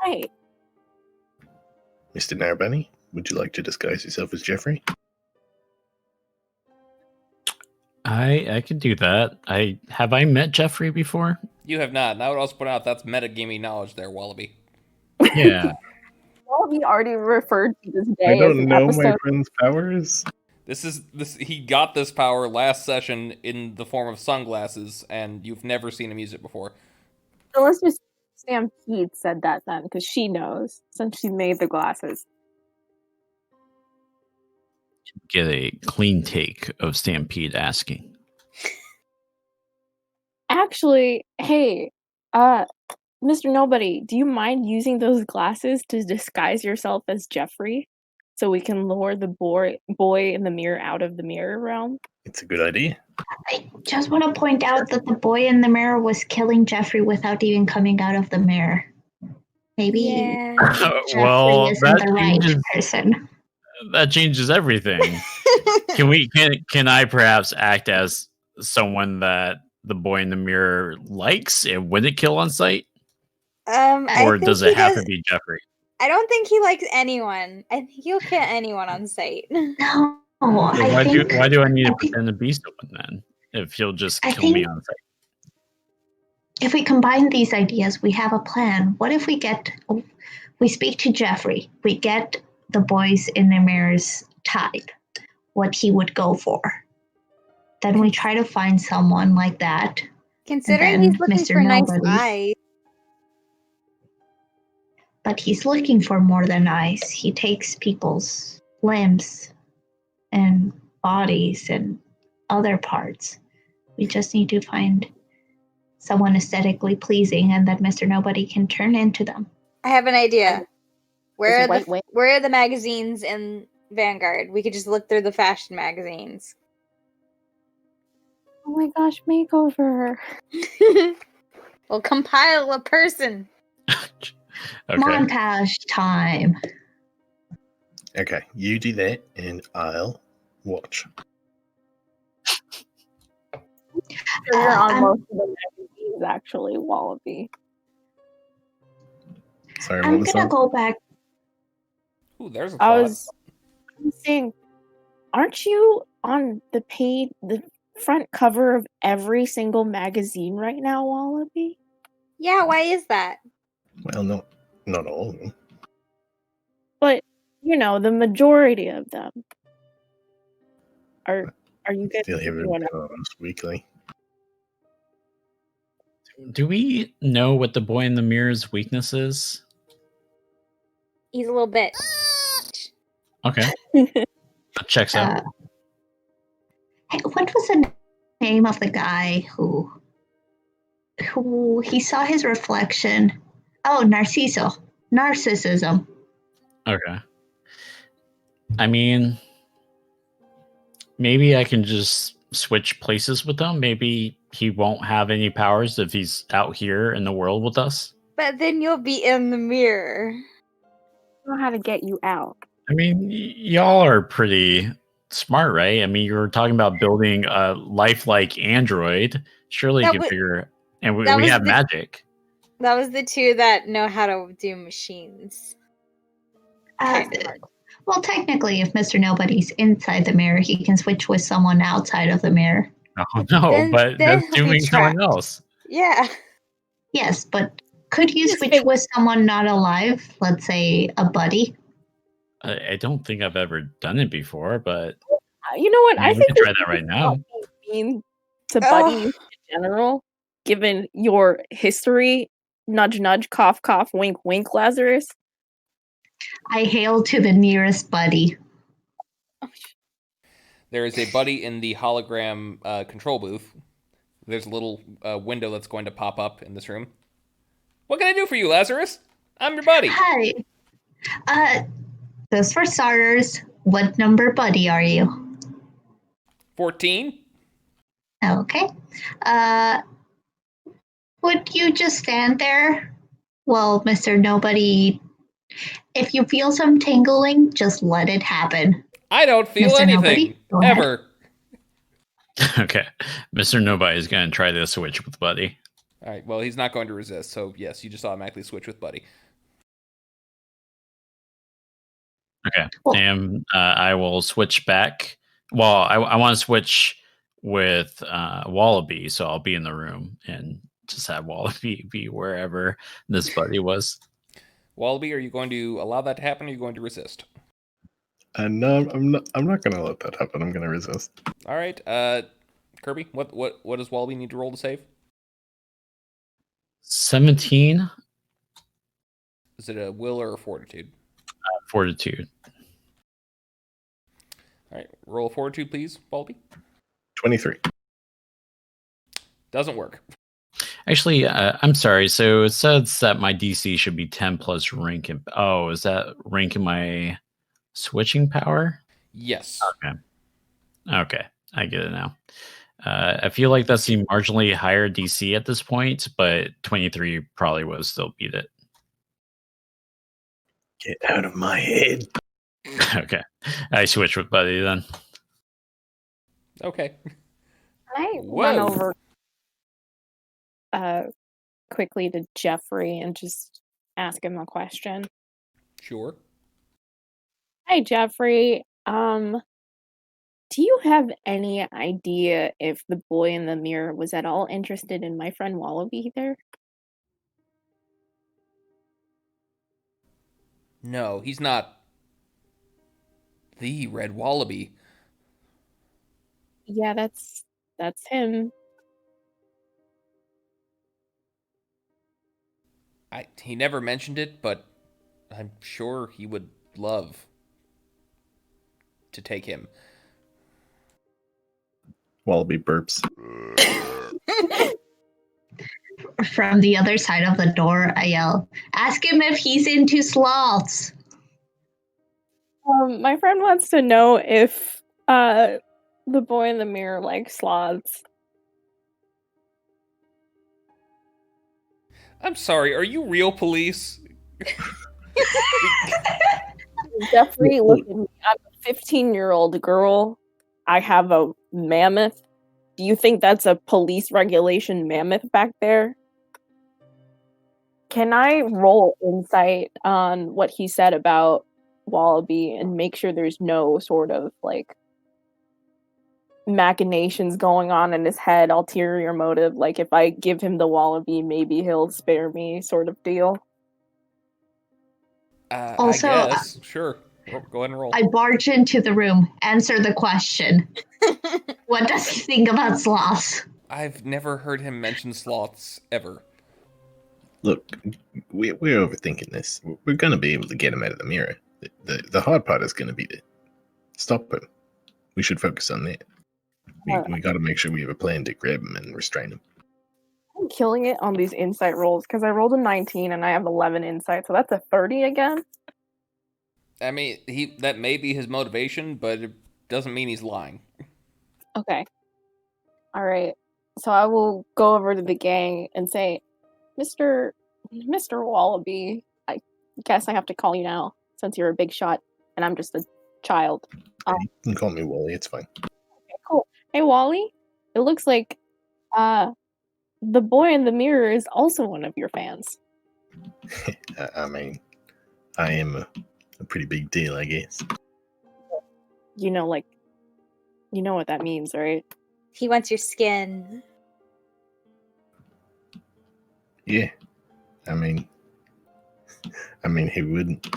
Right. Mr. Narbunny, would you like to disguise yourself as Jeffrey? I could do that. Have I met Jeffrey before? You have not. And I would also point out that's metagaming knowledge there, Wallaby. Yeah. Wallaby already referred to this day I as don't an know episode. my friend's powers. He got this power last session in the form of sunglasses, and you've never seen him use it before. So let's just Stampede said that then, because she knows, since she made the glasses. Get a clean take of Stampede asking. Actually, hey, Mr. Nobody, do you mind using those glasses to disguise yourself as Jeffrey? So we can lure the boy in the mirror out of the mirror realm? It's a good idea. I just want to point out that the boy in the mirror was killing Jeffrey without even coming out of the mirror. Maybe Yeah. Jeffrey Well, isn't that the right changes, person. that changes everything. Can I perhaps act as someone that the boy in the mirror likes and wouldn't kill on sight? Or does it have to be Jeffrey? I don't think he likes anyone. I think he'll kill anyone on sight. No, So why do I need to I think- pretend to be someone then? If he'll just I kill me think- on sight. If we combine these ideas, we have a plan. What if we speak to Jeffrey, we get the boys in the mirrors type, what he would go for. Then we try to find someone like that. Considering And he's then looking Mr. for nice Nobody. eyes. But he's looking for more than eyes. He takes people's limbs and bodies and other parts. We just need to find someone aesthetically pleasing and that Mr. Nobody can turn into them. I have an idea. Where Is are white the whale- where are the magazines in Vanguard? We could just look through the fashion magazines. Oh my gosh, makeover. We'll compile a person. Okay. Montage time. Okay, you do that, and I'll watch. You're on I'm- most of the magazines, actually, Wallaby. Sorry, what I'm was gonna that? go back. Ooh, there's a I thought. was saying, aren't you on the front cover of every single magazine right now, Wallaby? Yeah, why is that? Well, not all of them. But, the majority of them. Are you guys Still hear doing it? cars weekly. Do we know what the boy in the mirror's weakness is? He's a little bit. Okay. That checks out. Hey, what was the name of the guy who he saw his reflection? Oh, narcissism. Okay. I mean, maybe I can just switch places with him. Maybe he won't have any powers if he's out here in the world with us. But then you'll be in the mirror. I don't know how to get you out. I mean, y'all are pretty smart, right? I mean, you were talking about building a lifelike android. Surely you That can wa- figure. And we that was have the- magic. That was the two that know how to do machines. Well, technically, if Mr. Nobody's inside the mirror, he can switch with someone outside of the mirror. Oh no, Then- but then that's he'll be doing someone trapped. else. Yeah. Yes, but could you Just switch think- with someone not alive? Let's say a buddy. I don't think I've ever done it before, but You know what? I mean, I we think can try that right now. not be mean to buddies in general, given your history. Nudge, nudge, cough, cough, wink, wink, Lazarus. I hail to the nearest buddy. There is a buddy in the hologram control booth. There's a little window that's going to pop up in this room. What can I do for you, Lazarus? I'm your buddy. Hi. Just for starters, what number buddy are you? 14? Okay. Would you just stand there? Well, Mr. Nobody, if you feel some tingling, just let it happen. I don't feel Mr. anything. Nobody, go ahead. Ever. Okay. Mr. Nobody is going to try to switch with Buddy. All right, well, he's not going to resist, so yes, you just automatically switch with Buddy. Okay. Well- And I will switch back. Well, I want to switch with Wallaby, so I'll be in the room and just have Wallaby be wherever this buddy was. Wallaby, are you going to allow that to happen, or are you going to resist? No, I'm not going to let that happen. I'm going to resist. All right, Kerby, what does Wallaby need to roll to save? 17 Is it a will or a fortitude? Fortitude. All right, roll a fortitude, please, Wallaby. 23. Doesn't work. Actually, I'm sorry. So it says that my DC should be 10 plus rank. Is that rank in my switching power? Yes. Okay. I get it now. I feel like that's the marginally higher DC at this point, but 23 probably would still beat it. Get out of my head. Okay. I switch with Buddy then. Okay. Can I Whoa. run over quickly to Jeffrey and just ask him a question? Sure. Hi, Jeffrey. Do you have any idea if the boy in the mirror was at all interested in my friend Wallaby there? No, he's not the Red Wallaby. Yeah, that's him. He never mentioned it, but I'm sure he would love to take him. Wallaby burps. From the other side of the door, I yell, "Ask him if he's into sloths." My friend wants to know if the boy in the mirror likes sloths. I'm sorry, are you real police? Jeffrey, look at me. I'm a 15-year-old girl. I have a mammoth. Do you think that's a police regulation mammoth back there? Can I roll insight on what he said about Wallaby and make sure there's no sort of like machinations going on in his head, ulterior motive, like if I give him the Wallaby, maybe he'll spare me sort of deal? Also, I guess. Sure. Go ahead and roll. I barge into the room, answer the question. What does he think about sloths? I've never heard him mention sloths ever. Look, we're overthinking this. We're going to be able to get him out of the mirror. The hard part is going to be to stop him. We should focus on that. We got to make sure we have a plan to grab him and restrain him. I'm killing it on these insight rolls because I rolled a 19 and I have 11 insight, so that's a 30 again. I mean, that may be his motivation, but it doesn't mean he's lying. Okay. All right. So I will go over to the gang and say, Mr. Wallaby, I guess I have to call you now since you're a big shot and I'm just a child. You can call me Wally. It's fine. Okay, cool. Hey, Wally. It looks like the boy in the mirror is also one of your fans. I mean, I am a pretty big deal, I guess. You know what that means, right? He wants your skin. Yeah. I mean, he wouldn't.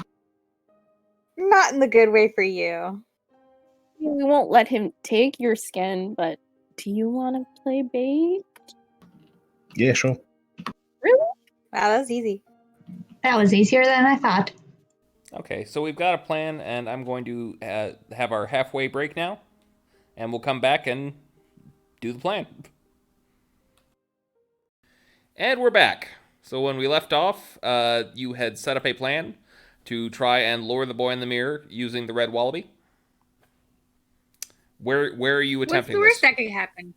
Not in the good way for you. We won't let him take your skin, but do you want to play bait? Yeah, sure. Really? Wow, that was easy. That was easier than I thought. Okay, so we've got a plan, and I'm going to have our halfway break now, and we'll come back and do the plan. And we're back. So when we left off, you had set up a plan to try and lure the boy in the mirror using the red wallaby. Where are you What's attempting the worst this? that could happen?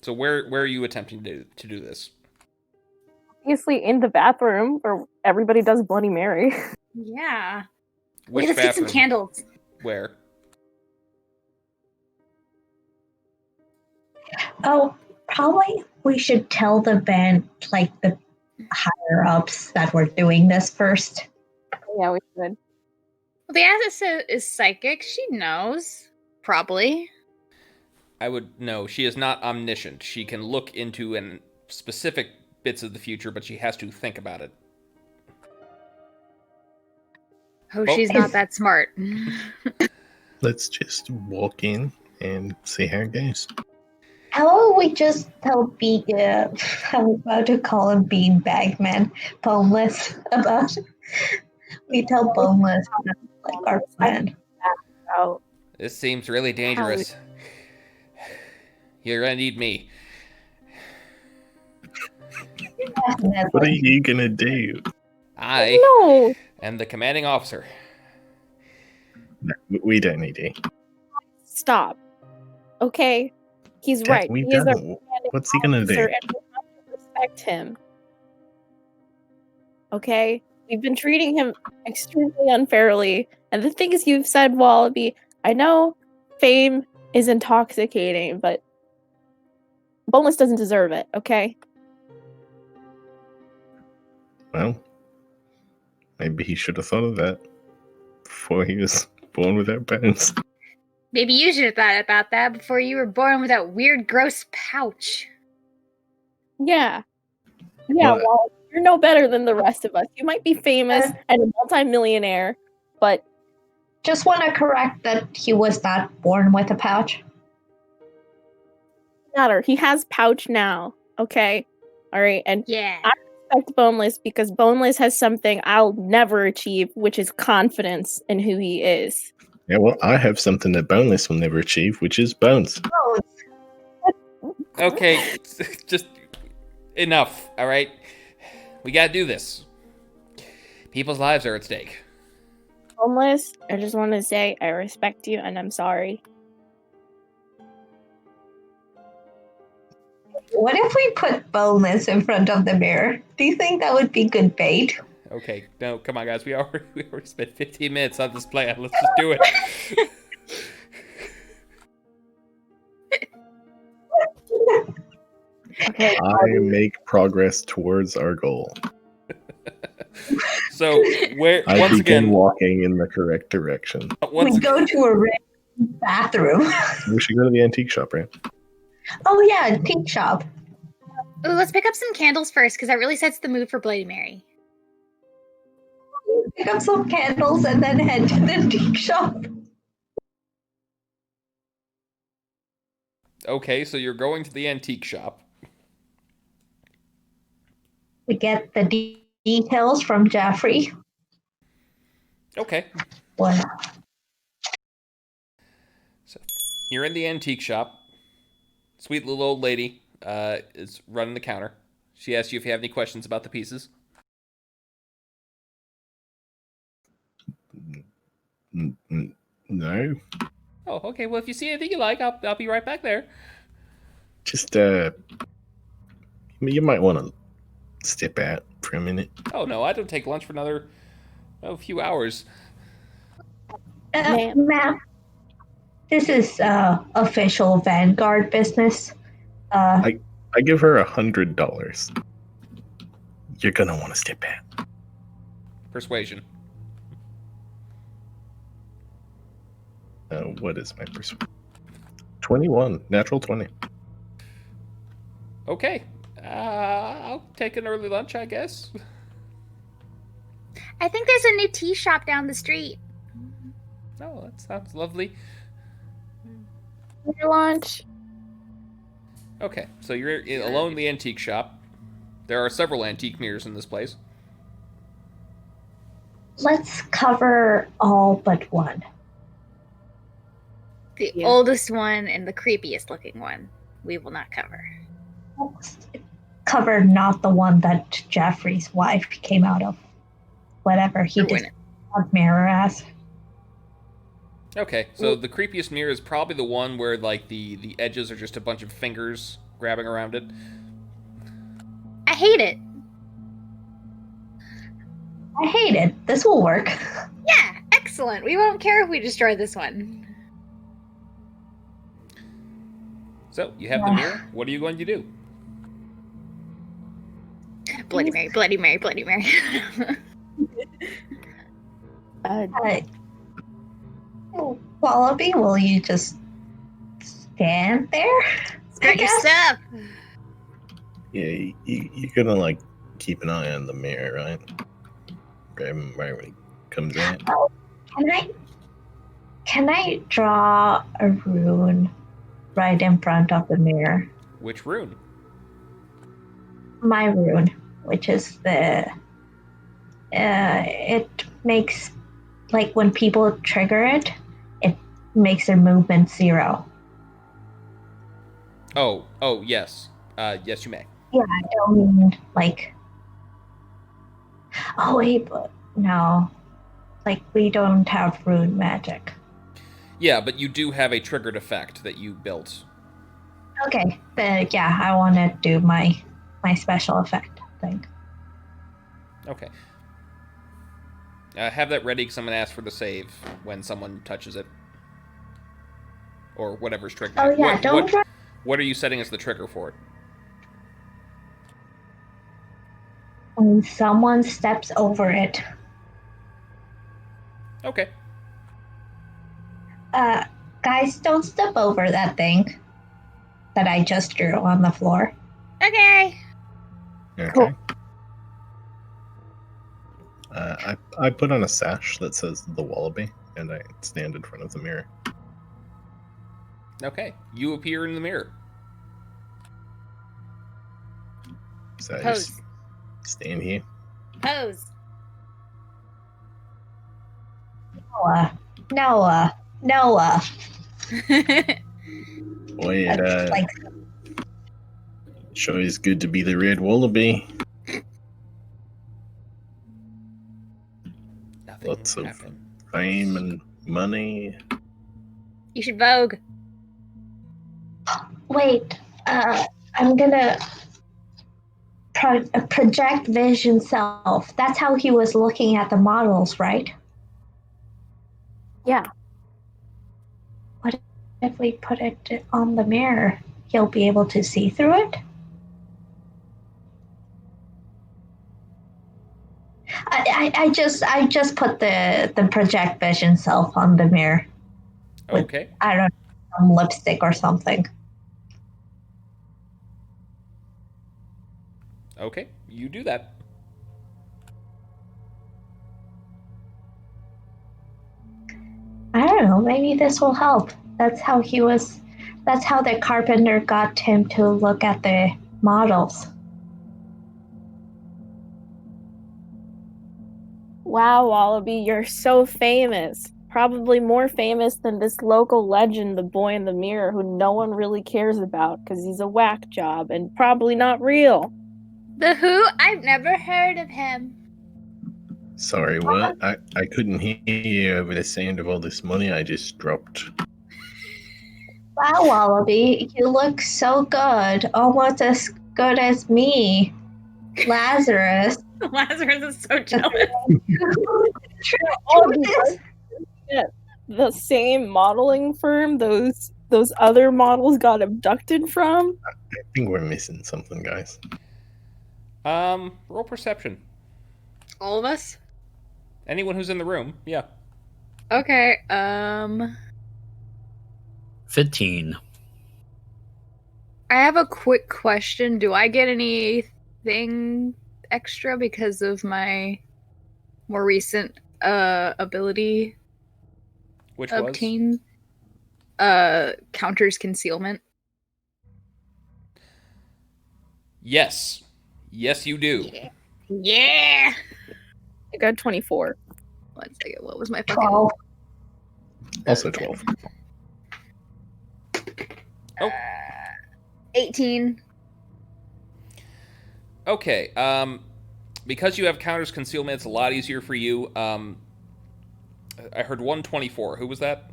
So where are you attempting to do this? Obviously in the bathroom where everybody does Bloody Mary. Yeah. Which Let's get some bathroom? candles. Where? Oh, probably we should tell the band, like the higher ups, that we're doing this first. Yeah, we should. Well, the Athos is psychic. She knows. Probably. I would no. She is not omniscient. She can look into specific bits of the future, but she has to think about it. Hoshi's not that smart. Let's just walk in and see how it goes. How about we just tell I'm about to call him Beanbag Man, Boneless, about. We tell Boneless like our plan. Out. This seems really dangerous. You're gonna need me. What are you gonna do? I No. am the commanding officer. No, we don't need you. Stop. Okay? He's Dad, right. we He is our don't. commanding What's he gonna officer, do? and we have to respect him. Okay? We've been treating him extremely unfairly. And the things you've said, Wallaby, I know fame is intoxicating, but Boneless doesn't deserve it, okay? Well, maybe he should have thought of that before he was born without bones. Maybe you should have thought about that before you were born with that weird, gross pouch. Yeah. Yeah, What? well, you're no better than the rest of us. You might be famous and a multimillionaire, but Just want to correct that he was not born with a pouch. matter. He has pouch now, okay? All right, and Yeah. I respect Boneless because Boneless has something I'll never achieve, which is confidence in who he is. Yeah, well, I have something that Boneless will never achieve, which is bones. Okay, just enough, alright? We gotta do this. People's lives are at stake. Boneless, I just want to say I respect you and I'm sorry. What if we put Boneless in front of the mirror? Do you think that would be good bait? Okay, no, come on, guys. We already spent 15 minutes on this plan. Let's just do it. Okay. I make progress towards our goal. So, I once begin again, walking in the correct direction. We go to a random bathroom. We should go to the antique shop, right? Oh yeah, antique shop. Ooh, let's pick up some candles first, because that really sets the mood for Bloody Mary. Pick up some candles and then head to the antique shop. okay, so you're going to the antique shop. We get the details from Jeffrey. Okay, What? so you're in the antique shop. Sweet little old lady is running the counter. She asks you if you have any questions about the pieces. No. Oh, okay. Well, if you see anything you like, I'll be right back there. Just, you might want to step out for a minute. Oh no, I don't take lunch for another few hours. Ma'am, this is official Vanguard business. I give her $100. You're gonna want to step out. Persuasion. What is my persuasion? 21, natural 20. Okay, I'll take an early lunch, I guess. I think there's a new tea shop down the street. Oh, that sounds lovely. Your lunch. Okay, so you're alone in the antique shop. There are several antique mirrors in this place. Let's cover all but one. The Yeah. oldest one and the creepiest looking one we will not cover. Let's cover not the one that Jeffrey's wife came out of. Whatever he Or did when- not mirror as. Okay, so the creepiest mirror is probably the one where like the edges are just a bunch of fingers grabbing around it. I hate it. I hate it. This will work. Yeah, excellent. We won't care if we destroy this one. So you have the mirror. What are you going to do? Bloody Mary, Bloody Mary, Bloody Mary. Wallaby, will you just stand there? Start your stuff. Yeah, you're gonna like keep an eye on the mirror, right? Grab him right when he comes in. Can I draw a rune right in front of the mirror. Which rune? My rune, which is the... it makes... Like, when people trigger it, it makes their movement 0. Oh, yes. Yes, you may. Yeah, I don't mean, like... Oh, wait, but... No. Like, we don't have rune magic. Yeah, but you do have a triggered effect that you built. Okay, but yeah, I want to do my special effect thing. Okay. Have that ready because I'm going to ask for the save when someone touches it. Or whatever's triggering Oh it. yeah, What are you setting as the trigger for it? When someone steps over it. Okay. Guys, don't step over that thing that I just drew on the floor. Okay. Okay. Cool. I put on a sash that says the Wallaby, and I stand in front of the mirror. Okay. You appear in the mirror. So I Pose. just stand here. Pose. Noah. Boy, it Like, sure is good to be the red Wallaby. Nothing Lots of happened. fame and money. You should vogue. wait, I'm gonna project vision self. That's how he was looking at the models, right? Yeah. What if we put it on the mirror? He'll be able to see through it? I just put the project vision self on the mirror. With, Okay. I don't know, some lipstick or something. Okay. You do that. I don't know, maybe this will help. That's how the carpenter got him to look at the models. Wow, Wallaby, you're so famous. Probably more famous than this local legend, the boy in the mirror, who no one really cares about because he's a whack job and probably not real. The who? I've never heard of him. Sorry, what? I couldn't hear you over the sound of all this money I just dropped. Wow, Wallaby, you look so good, almost as good as me. Lazarus. Lazarus is so jealous. All these the same modeling firm those other models got abducted from. I think we're missing something, guys. Roll perception. All of us? Anyone who's in the room, yeah. Okay, 15. I have a quick question. Do I get anything extra because of my more recent ability Which obtained? Counters concealment. Yes. Yes, you do. Yeah! I got 24. 1 second, what was my fucking... 12. Also 12. Oh. 18. Okay. Because you have counters concealment, it's a lot easier for you. I heard 124. Who was that?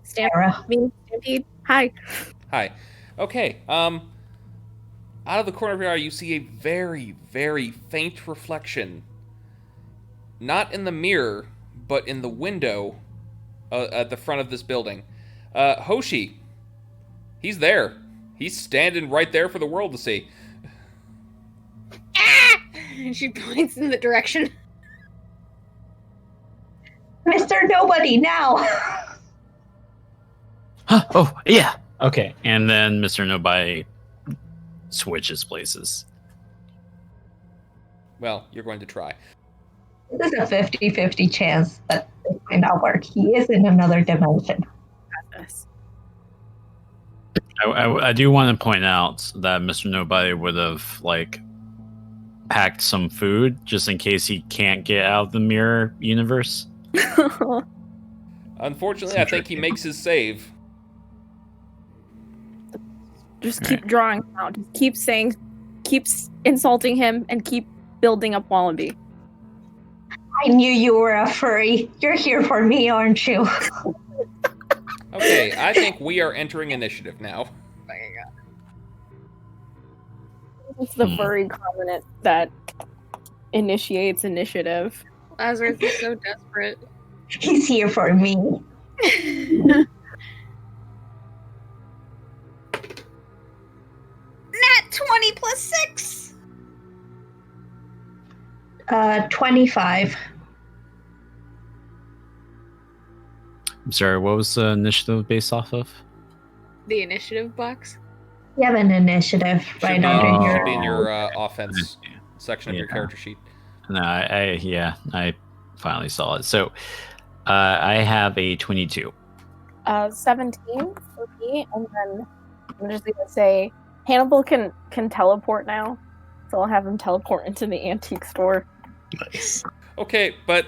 Stampede. Hi. Hi. Okay. Out of the corner of your eye, you see a very, very faint reflection. Not in the mirror, but in the window at the front of this building. Hoshi. He's there. He's standing right there for the world to see. Ah! She points in the direction. Mr. Nobody, now! Huh? Oh, yeah. Okay. And then Mr. Nobody switches places. Well, you're going to try. This is a 50-50 chance, but this might not work. He is in another dimension. I do want to point out that Mr. Nobody would have packed some food just in case he can't get out of the mirror universe. Unfortunately, I think he makes his save. Just keep drawing him out. Just keep insulting him, and keep building up Wallaby. I knew you were a furry. You're here for me, aren't you? Okay, I think we are entering initiative now. It's the furry covenant that initiates initiative. Lazarus is so desperate. He's here for me. Nat 20 plus 6! 25. I'm sorry, what was the initiative based off of? The initiative box? You have an initiative right under Should your... be in your offense section of your character sheet. No, I finally saw it. So I have a 22. 17 for me, and then I'm just gonna say Hannibal can teleport now, so I'll have him teleport into the antique store. Nice. Okay, but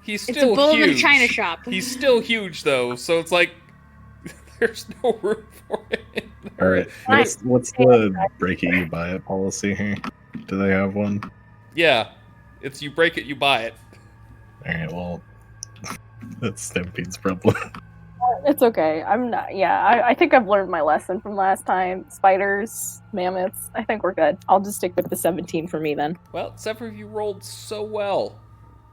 he's It's still a bull huge. in a china shop. He's still huge, though, so it's like there's no room for it. All right. What's the break it you buy it policy here? Do they have one? Yeah, it's you break it, you buy it. All right. Well, that's Stampede's problem. It's okay. I'm not. Yeah, I think I've learned my lesson from last time. Spiders, mammoths. I think we're good. I'll just stick with the 17 for me then. Well, except for you rolled so well,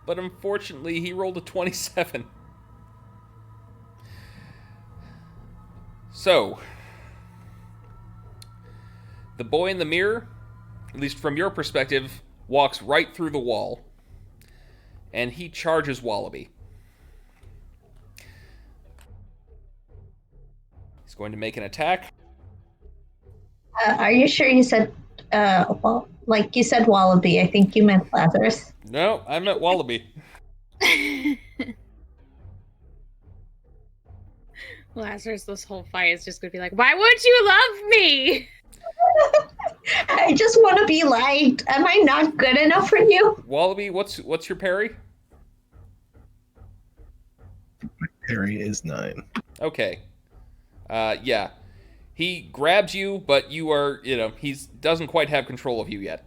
but unfortunately he rolled a 27. So, the boy in the mirror, at least from your perspective, walks right through the wall, and he charges Wallaby. He's going to make an attack. Are you sure you said, you said Wallaby? I think you meant Lazarus. No, I meant Wallaby. Lazarus, this whole fight is just gonna be like, why won't you love me? I just want to be liked. Am I not good enough for you? Wallaby, what's your parry? Parry is 9. Okay. Yeah. He grabs you, but you are, he doesn't quite have control of you yet.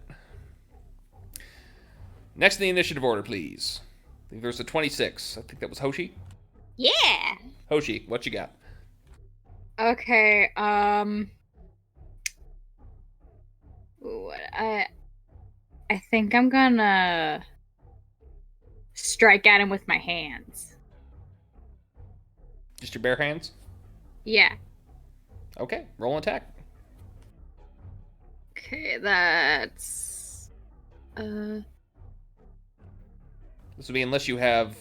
Next in the initiative order, please. I think there's a 26. I think that was Hoshi. Yeah. Hoshi, what you got? Okay, I think I'm gonna strike at him with my hands. Just your bare hands? Yeah. Okay, roll an attack. Okay, that's This would be, unless you have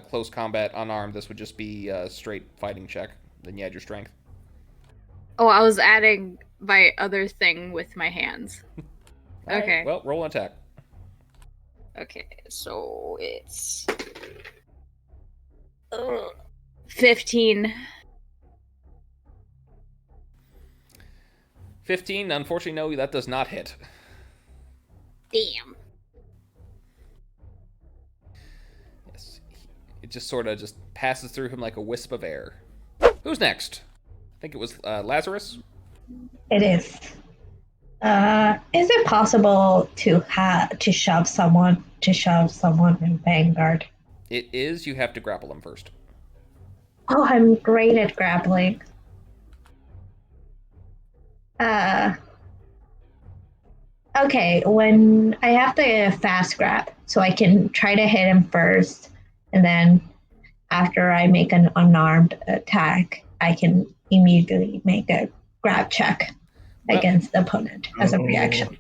close combat unarmed, this would just be a straight fighting check. Then you add your strength. Oh, I was adding my other thing with my hands. All Okay. right, well, roll an attack. Okay, so it's 15. 15, unfortunately, no, that does not hit. Damn. Yes, it just sort of just passes through him like a wisp of air. Who's next? I think it was Lazarus. It is. Is it possible to shove someone in Vanguard? It is. You have to grapple him first. Oh, I'm great at grappling. Okay, when I have to fast grab, so I can try to hit him first, and then after I make an unarmed attack, I can immediately make a grab check against the opponent as a reaction.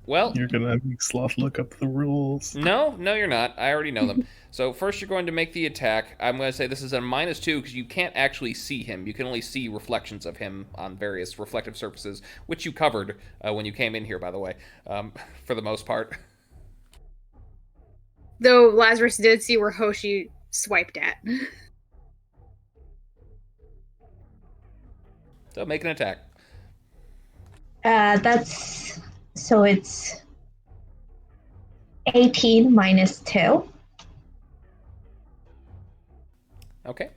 Well, You're gonna make Sloth look up the rules. no, you're not. I already know them. So first you're going to make the attack. I'm going to say this is a -2 because you can't actually see him. You can only see reflections of him on various reflective surfaces, which you covered when you came in here, by the way, for the most part. Though Lazarus did see where Hoshi swiped at. So make an attack. It's 18 minus 2. Okay.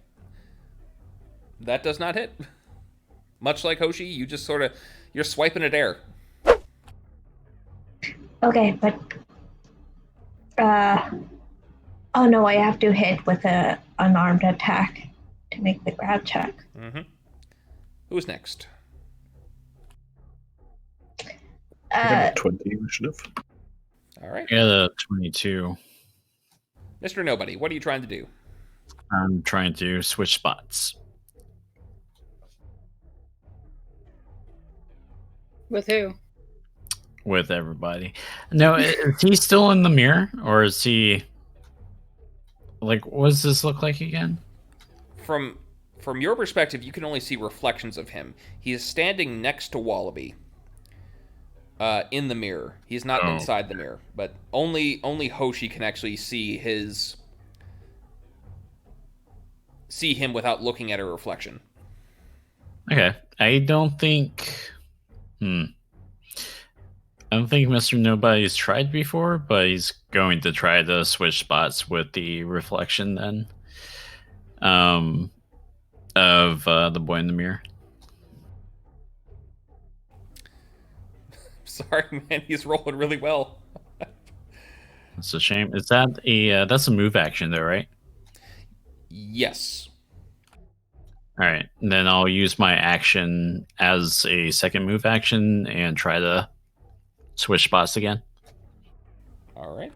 That does not hit. Much like Hoshi, you just sort of, you're swiping at air. Okay, but oh no, I have to hit with a unarmed attack to make the grab check. Mm-hmm. Who's next? 20 initiative. All right. I got a 22. Mr. Nobody, what are you trying to do? I'm trying to switch spots. With who? With everybody. No, is he still in the mirror? Or is he... Like, what does this look like again? From your perspective, you can only see reflections of him. He is standing next to Wallaby. In the mirror. He's not inside the mirror. But only Hoshi can actually see him without looking at a reflection. Okay. I don't think Mr. Nobody's tried before, but he's going to try to switch spots with the reflection then. Of the boy in the mirror. Sorry, man, he's rolling really well. It's a shame. Is that that's a move action though, right? Yes. All right. And then I'll use my action as a second move action and try to switch spots again. All right.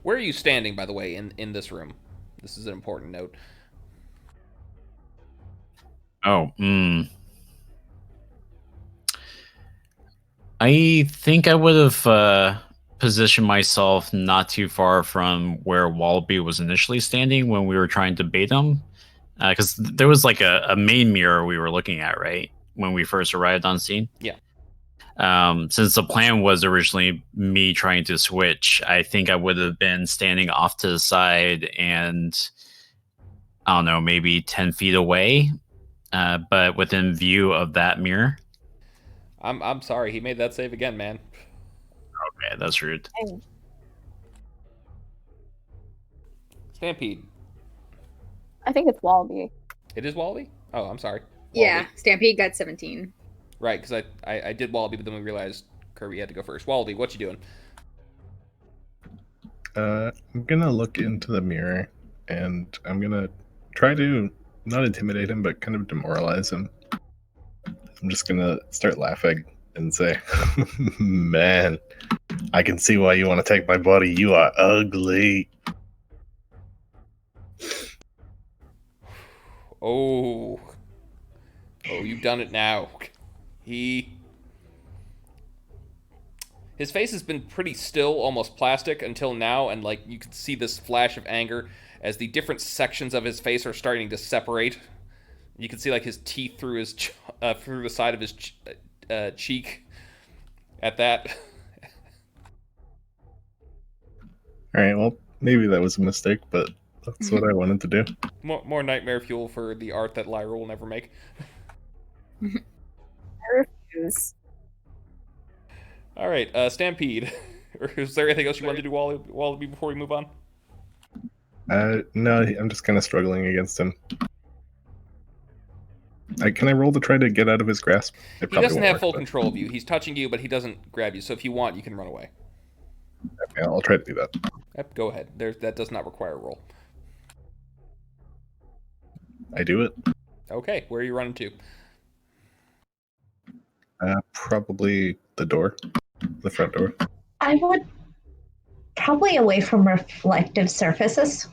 Where are you standing, by the way, in this room? This is an important note. Oh, I think I would have positioned myself not too far from where Wallaby was initially standing when we were trying to bait him. Because there was like a main mirror we were looking at, right? When we first arrived on scene. Yeah. Since the plan was originally me trying to switch, I think I would have been standing off to the side and, I don't know, maybe 10 feet away. But within view of that mirror. I'm sorry, he made that save again, man. Okay, that's rude. Stampede. I think it's Wallaby. It is Wallaby? Oh, I'm sorry. Yeah, Wallaby. Stampede got 17. Right, because I did Wallaby, but then we realized Kerby had to go first. Wallaby, what you doing? I'm gonna look into the mirror, and I'm gonna try to not intimidate him, but kind of demoralize him. I'm just gonna start laughing and say, "Man, I can see why you want to take my body. You are ugly." Oh, you've done it now. His face has been pretty still, almost plastic until now, and like you can see this flash of anger as the different sections of his face are starting to separate. You can see like his teeth through his through the side of his cheek. At that. All right, well, maybe that was a mistake, but that's what I wanted to do. More nightmare fuel for the art that Lyra will never make. I refuse. All right, Stampede. Is there anything else you want to do, Wallaby, before we move on? No, I'm just kind of struggling against him. Can I roll to try to get out of his grasp? He doesn't have full control of you. He's touching you, but he doesn't grab you. So if you want, you can run away. Okay, I'll try to do that. Yep, go ahead. That does not require a roll. I do it. Okay, where are you running to? Probably the door. The front door. I would probably away from reflective surfaces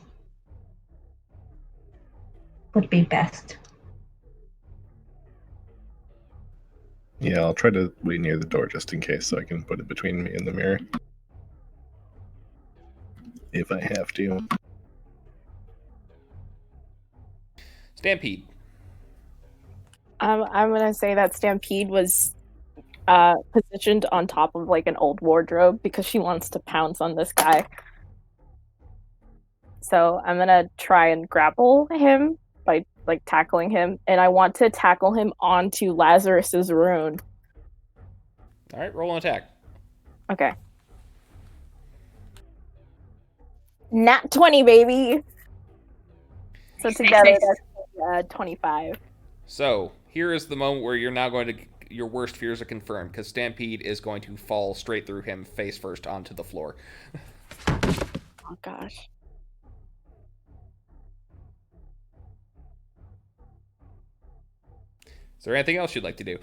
would be best. Yeah, I'll try to be near the door just in case so I can put it between me and the mirror. If I have to. Stampede. I'm gonna say that Stampede was positioned on top of like an old wardrobe because she wants to pounce on this guy. So I'm gonna try and grapple him by like tackling him, and I want to tackle him onto Lazarus's rune. All right, roll an attack. Okay. Nat 20, baby. So together that's 25. So here is the moment where you're now going to your worst fears are confirmed because Stampede is going to fall straight through him face first onto the floor. Oh gosh. Is there anything else you'd like to do?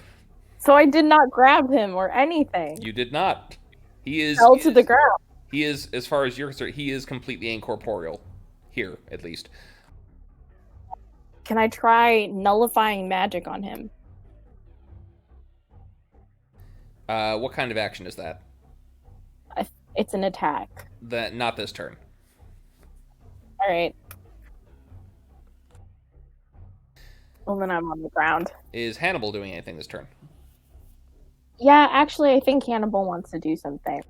So I did not grab him or anything. You did not. He fell to the ground. He is, as far as you're concerned, he is completely incorporeal. Here, at least. Can I try nullifying magic on him? What kind of action is that? It's an attack. Not this turn. All right. Well, then I'm on the ground. Is Hannibal doing anything this turn? Yeah, actually, I think Hannibal wants to do something.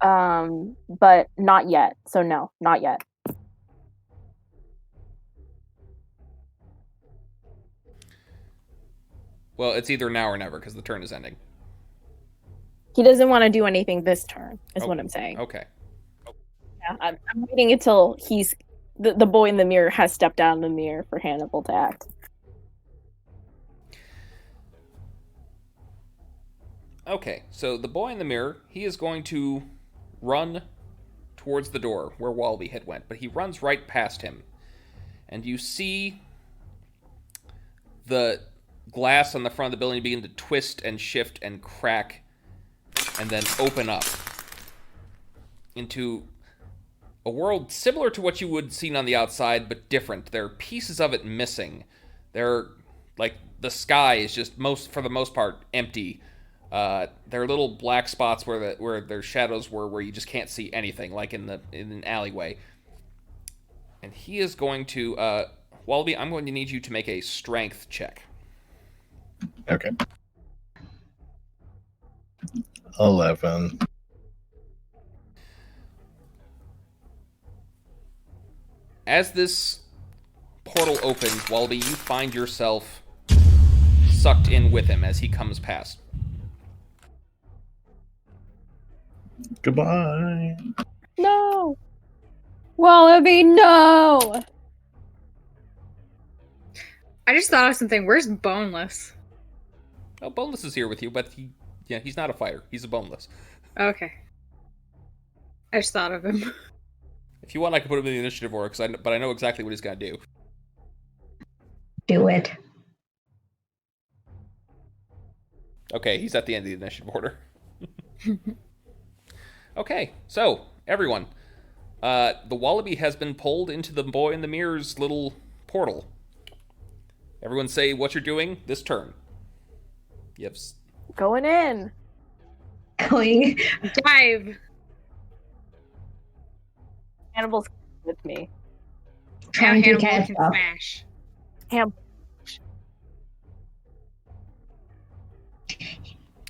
But not yet. So no, not yet. Well, it's either now or never because the turn is ending. He doesn't want to do anything this turn, is what I'm saying. Okay. Yeah, I'm waiting until the boy in the mirror has stepped out of the mirror for Hannibal to act. Okay, so the boy in the mirror, he is going to run towards the door where Wallaby had went, but he runs right past him. And you see the glass on the front of the building begin to twist and shift and crack and then open up into a world similar to what you would have seen on the outside, but different. There are pieces of it missing. There, like, the sky is just for the most part, empty. There are little black spots where their shadows were, where you just can't see anything, like in an alleyway. And he is going to, Wallaby, I'm going to need you to make a strength check. Okay. 11. As this portal opens, Wallaby, you find yourself sucked in with him as he comes past. Goodbye. No! Wallaby, no! I just thought of something. Where's Boneless? Oh, Boneless is here with you, but he's not a fighter. He's a Boneless. Okay. I just thought of him. If you want, I can put him in the initiative order, but I know exactly what he's going to do. Do it. Okay, he's at the end of the initiative order. Okay, so, everyone. The Wallaby has been pulled into the boy in the mirror's little portal. Everyone say what you're doing this turn. Yes. Going in. Going. Dive. Hannibal's with me. Trying to Hannibal catch can up. smash. Hannibal.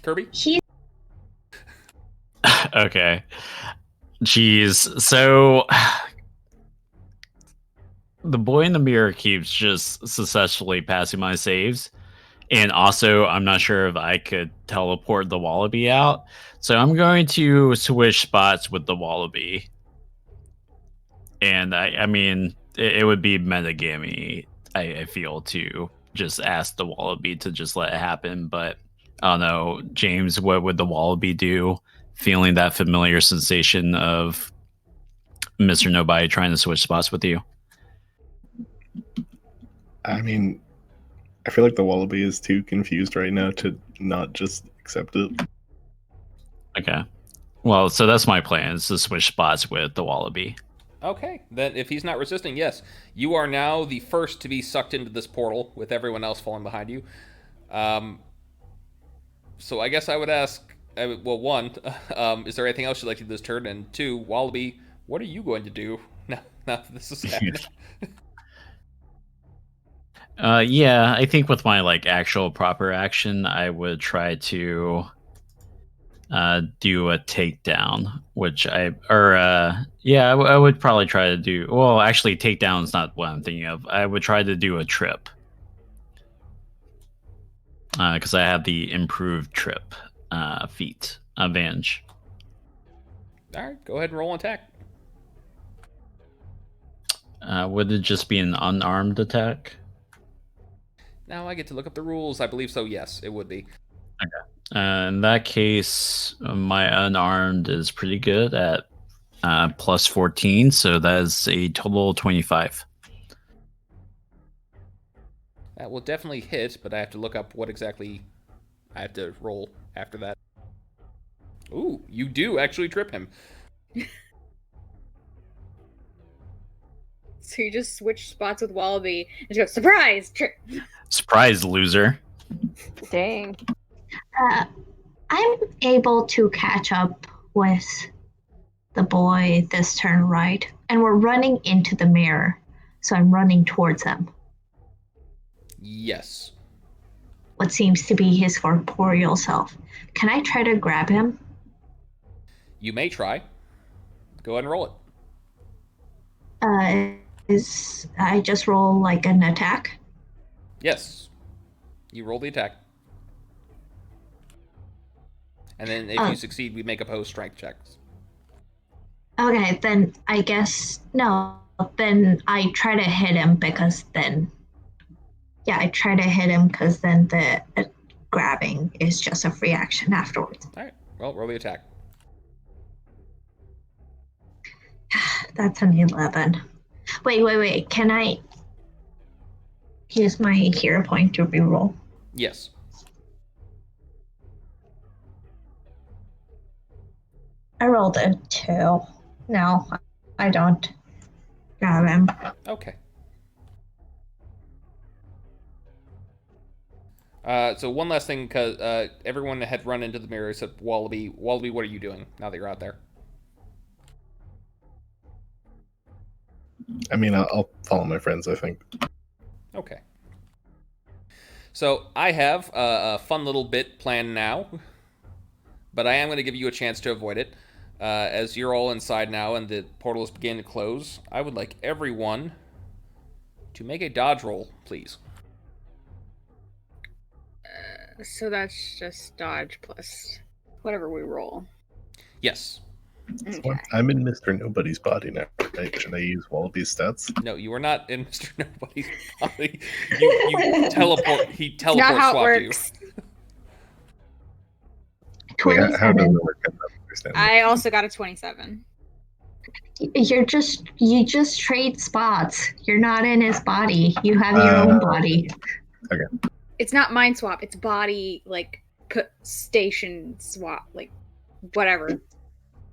Kerby? He's Okay. Jeez. So the boy in the mirror keeps just successfully passing my saves. And also, I'm not sure if I could teleport the Wallaby out. So I'm going to switch spots with the Wallaby. And I mean, it would be metagamey, I feel, to just ask the Wallaby to just let it happen. But I don't know, James, what would the Wallaby do? Feeling that familiar sensation of Mr. Nobody trying to switch spots with you? I mean, I feel like the Wallaby is too confused right now to not just accept it. Okay. Well, so that's my plan, is to switch spots with the Wallaby. Okay, then if he's not resisting, yes. You are now the first to be sucked into this portal, with everyone else falling behind you. So I guess I would ask, well, one, is there anything else you'd like to do this turn? And two, Wallaby, what are you going to do now that this is happening? Yeah, I think with my like actual proper action, I would try to do a takedown, which I would probably try to do. Well, actually, takedown is not what I'm thinking of. I would try to do a trip because I have the improved trip feat advantage. All right, go ahead and roll an attack. Would it just be an unarmed attack? Now I get to look up the rules. I believe so. Yes, it would be. In that case, my unarmed is pretty good at plus 14, so that is a total 25. That will definitely hit, but I have to look up what exactly I have to roll after that. Ooh, you do actually trip him. So you just switch spots with Wallaby and just go, surprise! Trip! Surprise, loser. Dang. I'm able to catch up with the boy this turn, right? And we're running into the mirror, so I'm running towards him. Yes. What seems to be his corporeal self. Can I try to grab him? You may try. Go ahead and roll it. Is I just roll like an attack? Yes. You roll the attack. And then if you succeed, we make opposed strength checks. Okay, then I guess no. Then I try to hit him because then, yeah, I try to hit him because then the grabbing is just a free action afterwards. All right. Well, roll the attack. That's an 11. Wait. Can I use my hero point to reroll? Yes. I rolled a 2. No, I don't grab him. Okay. So one last thing, because everyone had run into the mirror except Wallaby. Wallaby, what are you doing now that you're out there? I mean, I'll follow my friends, I think. Okay. So I have a fun little bit planned now, but I am going to give you a chance to avoid it. As you're all inside now and the portal is beginning to close, I would like everyone to make a dodge roll, please. So that's just dodge plus whatever we roll. Yes. Okay. What? I'm in Mr. Nobody's body now, right? Should I use Wallaby's stats? No, you are not in Mr. Nobody's body. You teleport. He teleport Not how it swapped you. works. Wait, how does 27. it work? I don't understand. I also got a 27. You just trade spots. You're not in his body. You have your own body. Okay. It's not mind swap. It's body, like, station swap. Like, whatever.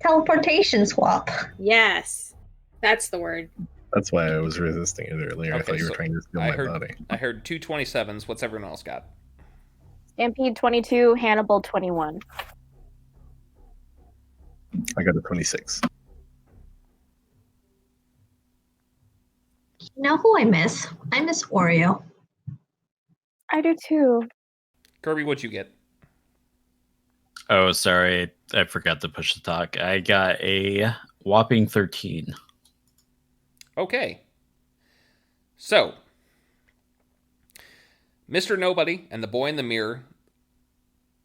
Teleportation swap. Yes. That's the word. That's why I was resisting it earlier. I Okay, thought you were so trying to steal I my heard body. I heard 2 27s. What's everyone else got? Stampede 22, Hannibal 21. I got a 26. You know who I miss? I miss Oreo. I do too. Kerby, what'd you get? Oh, sorry. I forgot to push the talk. I got a whopping 13. Okay. So, Mr. Nobody and the boy in the mirror.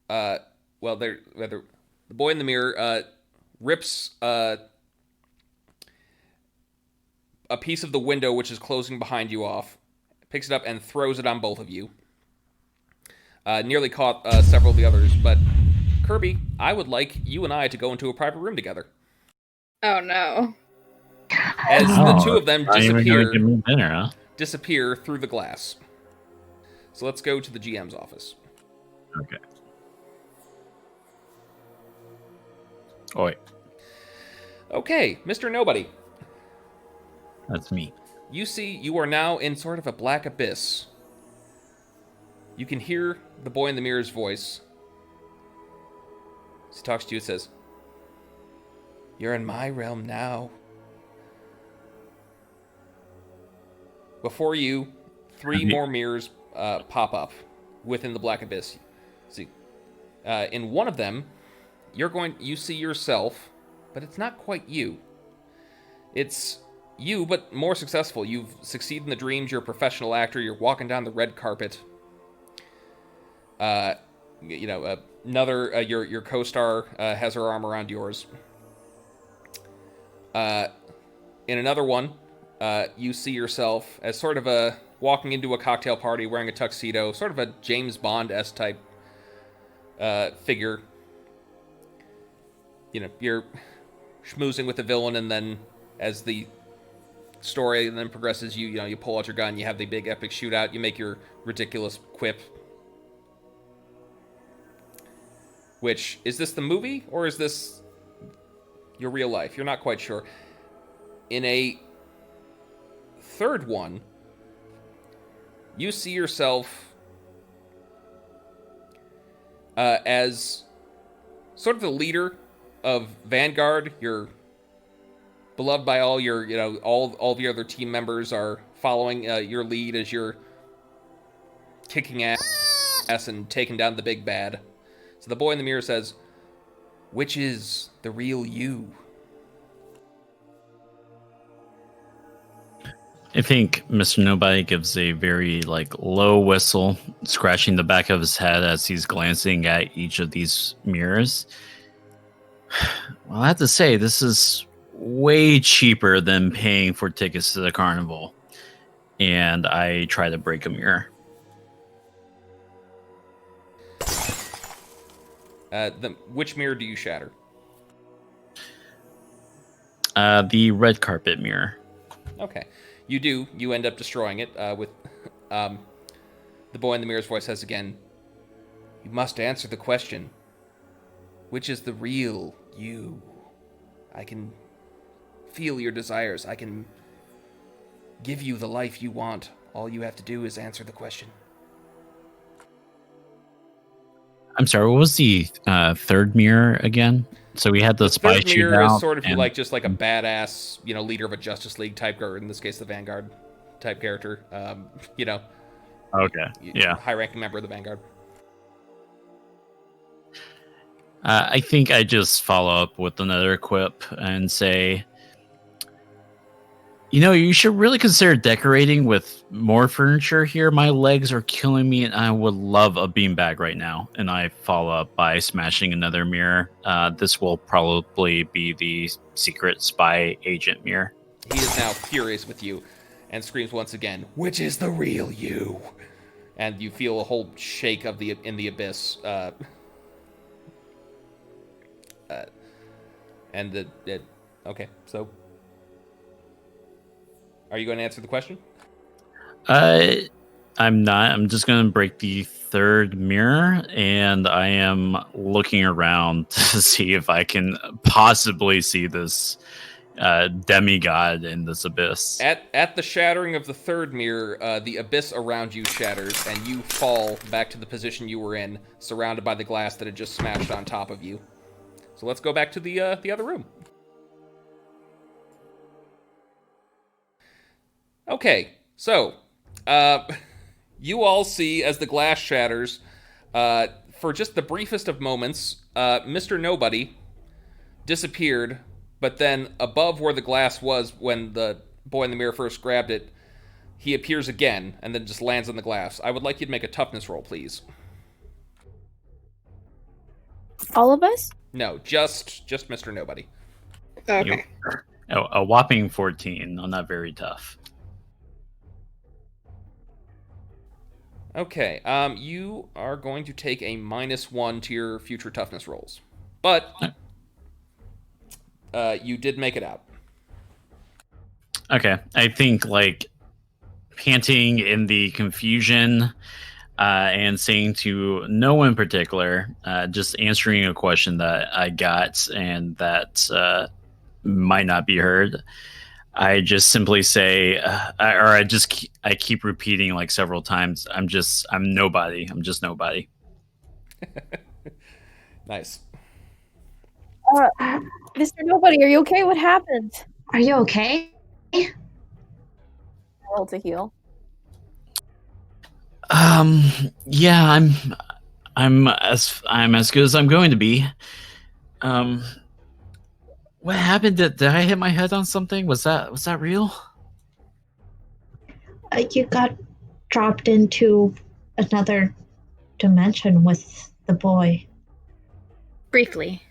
The boy in the mirror rips a piece of the window which is closing behind you off, picks it up and throws it on both of you. Nearly caught several of the others, but Kerby, I would like you and I to go into a private room together. Oh, no. As the two of them Not even gonna give me dinner, huh? disappear through the glass. So let's go to the GM's office. Okay. Oh, wait. Okay, Mr. Nobody. That's me. You see, you are now in sort of a black abyss. You can hear the boy in the mirror's voice. As he talks to you, it says, "You're in my realm now." Before you, 3 more mirrors pop up within the black abyss. See, in one of them, you see yourself, but it's not quite you. It's you, but more successful. You've succeeded in the dreams. You're a professional actor. You're walking down the red carpet. Your co-star has her arm around yours. In another one, you see yourself as sort of walking into a cocktail party wearing a tuxedo, sort of a James Bond-esque type figure. You're schmoozing with the villain, and then as the story then progresses, you pull out your gun, you have the big epic shootout, you make your ridiculous quip. Which, is this the movie, or is this your real life? You're not quite sure. In a third one, you see yourself as sort of the leader of Vanguard. You're beloved by all your, all of your other team members are following your lead as you're kicking ass and taking down the big bad. So the boy in the mirror says, "Which is the real you?" I think Mr. Nobody gives a very low whistle, scratching the back of his head as he's glancing at each of these mirrors. Well, I have to say, this is way cheaper than paying for tickets to the carnival. And I try to break a mirror. Which mirror do you shatter? The red carpet mirror. Okay. You do. You end up destroying it with... the boy in the mirror's voice says again, "You must answer the question. Which is the real you? I can feel your desires. I can give you the life you want. All you have to do is answer the question." I'm sorry, what was the third mirror again? So we had the spy third mirror shootout is sort of and... just like a badass, leader of a Justice League type, or in this case, the Vanguard type character. Okay, yeah. High-ranking member of the Vanguard. I think I just follow up with another quip and say, you should really consider decorating with more furniture here. My legs are killing me, and I would love a beanbag right now. And I follow up by smashing another mirror. This will probably be the secret spy agent mirror. He is now furious with you and screams once again, "Which is the real you?" And you feel a whole shake in the abyss. Okay, so... Are you going to answer the question? I'm not. I'm just going to break the third mirror, and I am looking around to see if I can possibly see this demigod in this abyss. At the shattering of the third mirror, the abyss around you shatters, and you fall back to the position you were in, surrounded by the glass that had just smashed on top of you. So let's go back to the other room. Okay, so, you all see as the glass shatters, for just the briefest of moments, Mr. Nobody disappeared, but then above where the glass was when the boy in the mirror first grabbed it, he appears again, and then just lands on the glass. I would like you to make a toughness roll, please. All of us? No, just Mr. Nobody. Okay. A whopping 14, not very tough. Okay, you are going to take a -1 to your future toughness rolls. But you did make it out. Okay, I think panting in the confusion and saying to no one in particular, just answering a question that I got and that might not be heard. I just simply say, I keep repeating several times, I'm nobody. I'm just nobody. Nice. Mr. Nobody, are you okay? What happened? Are you okay? Roll to heal. Yeah, I'm as good as I'm going to be. What happened? Did I hit my head on something? Was that real? You got dropped into another dimension with the boy. Briefly.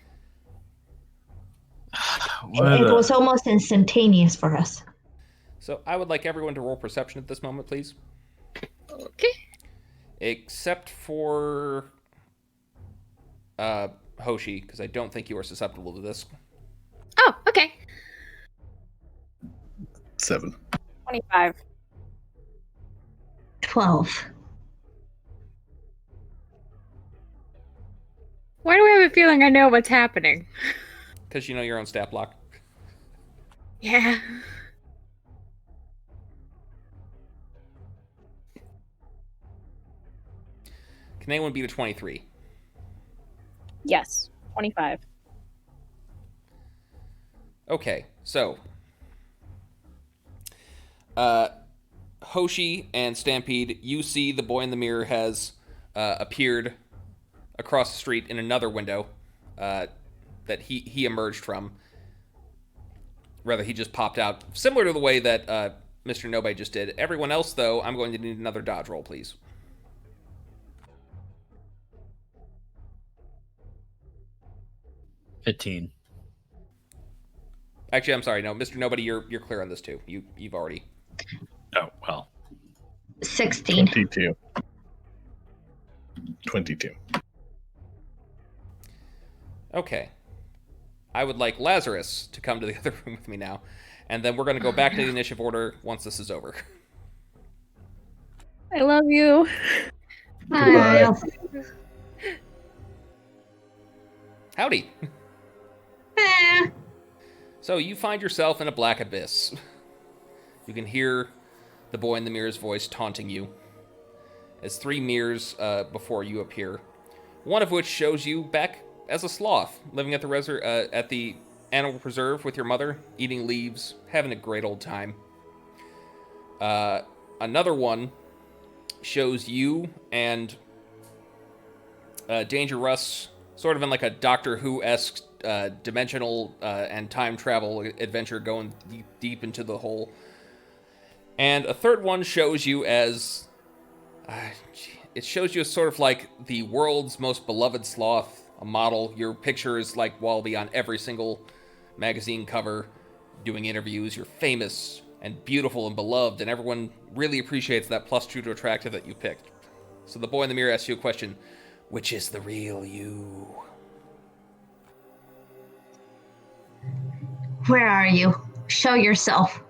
It was almost instantaneous for us. So I would like everyone to roll perception at this moment, please. Okay. Except for Hoshi, because I don't think you are susceptible to this. Oh, okay. 7. 25. 12. Why do I have a feeling I know what's happening? Because you know your own stat block. Yeah. Can anyone beat a 23? Yes, 25. Okay, so Hoshi and Stampede, you see the boy in the mirror has appeared across the street in another window that he emerged from. Rather, he just popped out, similar to the way that Mr. Nobe just did. Everyone else, though, I'm going to need another dodge roll, please. 15. Actually, I'm sorry. No, Mr. Nobody, you're clear on this too. You've already. Oh well. 16. 22. 22. Okay. I would like Lazarus to come to the other room with me now, and then we're going to go back to the initiative order once this is over. I love you. Hi. Howdy. Eh. So you find yourself in a black abyss. You can hear the boy in the mirror's voice taunting you as 3 mirrors before you appear. One of which shows you back as a sloth, living at the animal preserve with your mother, eating leaves, having a great old time. Another one shows you and Danger Russ sort of in like a Doctor Who-esque dimensional and time travel adventure going deep into the hole. And a third one shows you as... it shows you as sort of like the world's most beloved sloth, a model. Your picture is like Wallaby on every single magazine cover, doing interviews. You're famous and beautiful and beloved, and everyone really appreciates that +2 to attractive that you picked. So the boy in the mirror asks you a question: which is the real you? Where are you? Show yourself.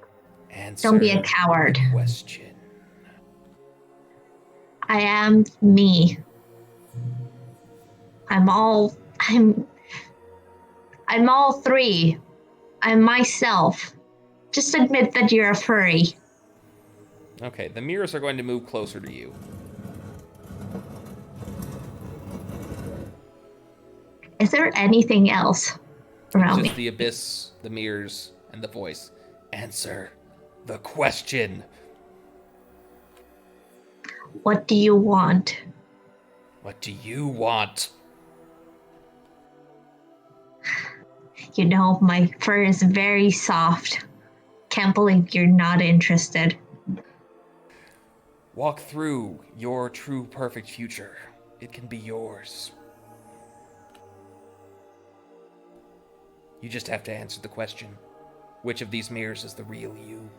Answer Don't be a coward. the question. I am me. I'm all 3. I'm myself. Just admit that you're a furry. Okay, the mirrors are going to move closer to you. Is there anything else around Just me? the abyss, the mirrors, and the voice. Answer the question. What do you want? What do you want? You know, my fur is very soft. Can't believe you're not interested. Walk through your true perfect future. It can be yours. You just have to answer the question. Which of these mirrors is the real you?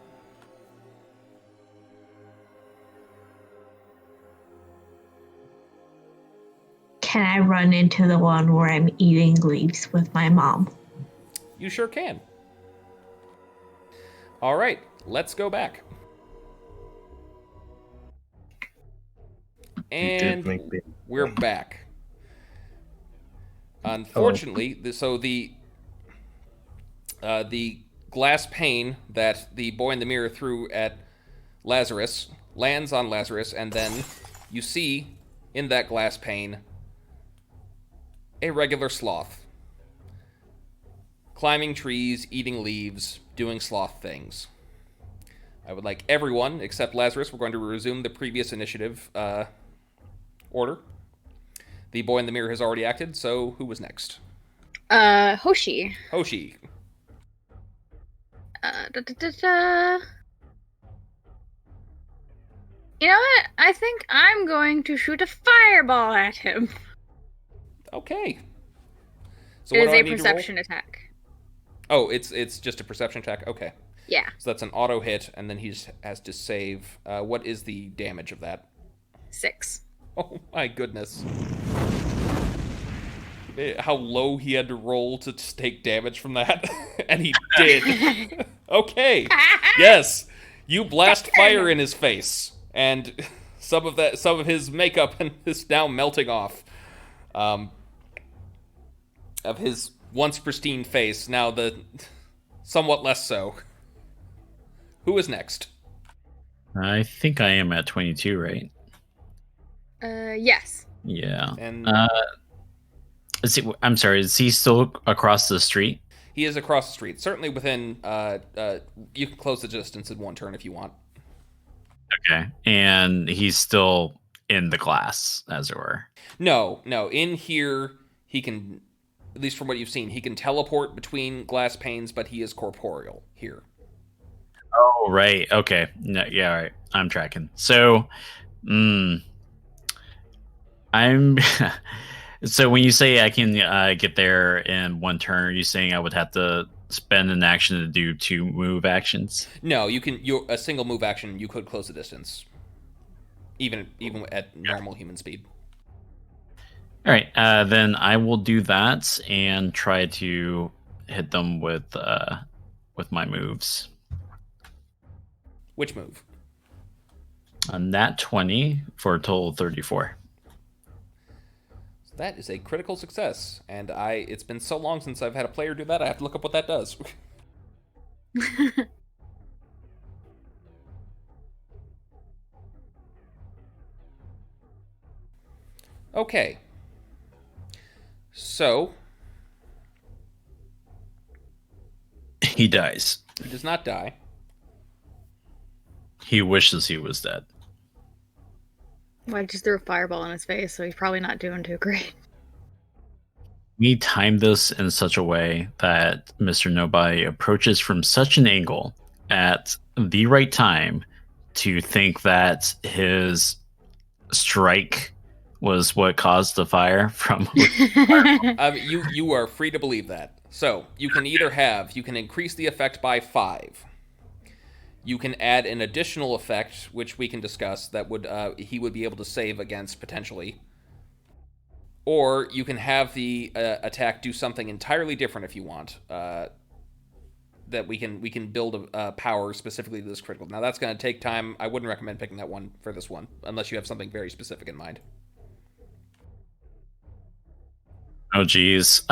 Can I run into the one where I'm eating leaves with my mom? You sure can. All right, let's go back. And we're back. Unfortunately, the glass pane that the boy in the mirror threw at Lazarus lands on Lazarus, and then you see in that glass pane a regular sloth. Climbing trees, eating leaves, doing sloth things. I would like everyone, except Lazarus, we're going to resume the previous initiative Order. The boy in the mirror has already acted, so who was next? Hoshi. Hoshi. You know what? I think I'm going to shoot a fireball at him. Okay. So It what is do I a need to perception attack. roll? Oh, it's just a perception attack? Okay. Yeah. So that's an auto hit, and then he has to save. What is the damage of that? 6. Oh my goodness. How low he had to roll to take damage from that. And he did. Okay. Yes. You blast fire in his face. And some of his makeup is now melting off. Of his once pristine face, now the somewhat less so. Who is next? I think I am at 22, right? Yes. Yeah. And I'm sorry, is he still across the street? he is across the street. Certainly within you can close the distance in one turn if you want. Okay. And he's still in the glass, as it were. No. In here he can, at least from what you've seen, he can teleport between glass panes, but he is corporeal here. Oh, right. Okay. No, yeah, all right. I'm tracking. So, I'm. So when you say I can get there in one turn, are you saying I would have to spend an action to do 2 move actions? No, you can. A single move action, you could close the distance, even at normal human speed. All right. Then I will do that and try to hit them with my moves. Which move? On that 20 for a total of 34. That is a critical success, and it's been so long since I've had a player do that, I have to look up what that does. Okay. So, He dies. he does not die. He wishes he was dead. Well, I just threw a fireball in his face, so he's probably not doing too great. We timed this in such a way that Mr. Nobody approaches from such an angle at the right time to think that his strike was what caused the fire from. You are free to believe that. So, you can increase the effect by 5. You can add an additional effect, which we can discuss, that he would be able to save against, potentially. Or you can have the attack do something entirely different if you want. That we can build a power specifically to this critical. Now, that's going to take time. I wouldn't recommend picking that one for this one, unless you have something very specific in mind. Oh, geez.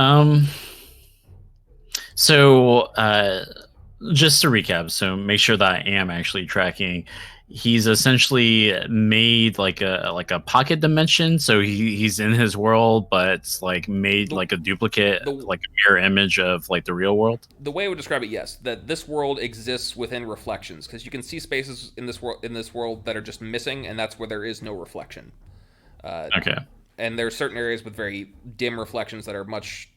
So, just to recap, so make sure that I am actually tracking. He's essentially made like a pocket dimension, so he's in his world, but it's like made like a duplicate, like a mirror image of like the real world. The way I would describe it, yes, that this world exists within reflections, because you can see spaces in this world that are just missing, and that's where there is no reflection. Okay. And there are certain areas with very dim reflections that are much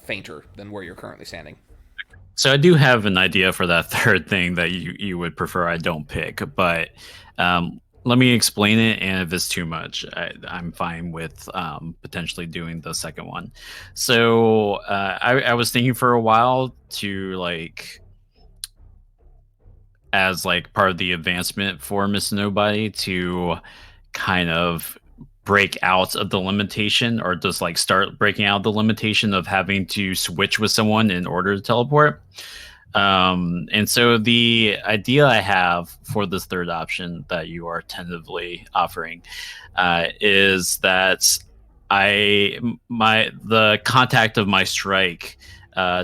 fainter than where you're currently standing. So I do have an idea for that third thing that you would prefer I don't pick, but let me explain it, and if it's too much, I'm fine with potentially doing the second one. So I was thinking for a while to like, as like part of the advancement for Miss Nobody, to kind of break out of the limitation, or just like start breaking out of the limitation of having to switch with someone in order to teleport. And so the idea I have for this third option that you are tentatively offering is that the contact of my strike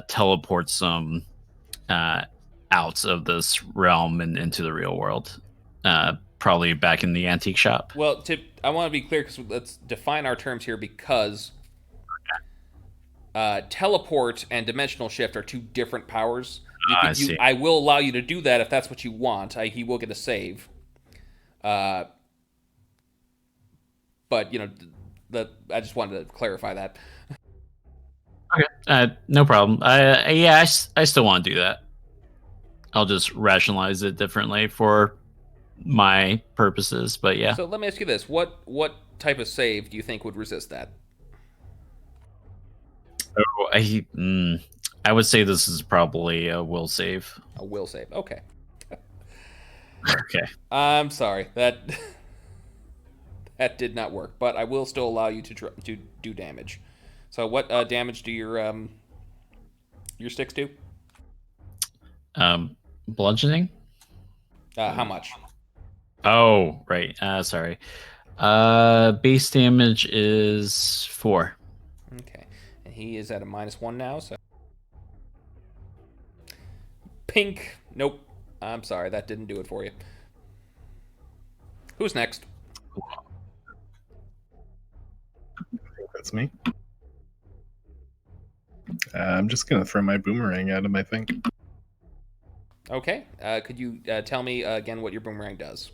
teleports them out of this realm and into the real world, probably back in the antique shop. Well, I want to be clear, because let's define our terms here, because teleport and dimensional shift are 2 different powers. I see. I will allow you to do that if that's what you want. He will get a save. But I just wanted to clarify that. Okay, no problem. I still want to do that. I'll just rationalize it differently for my purposes, but yeah. So let me ask you this: what type of save do you think would resist that? Oh, I would say this is probably a will save. A will save. Okay. Okay. I'm sorry that that did not work, but I will still allow you to do damage. So what damage do your sticks do? Bludgeoning. How much? Oh, right. Sorry. Base damage is 4. Okay, and he is at a -1 now. So pink. Nope. I'm sorry, that didn't do it for you. Who's next? I think that's me. I'm just gonna throw my boomerang at him, I think. Okay. Could you tell me again what your boomerang does?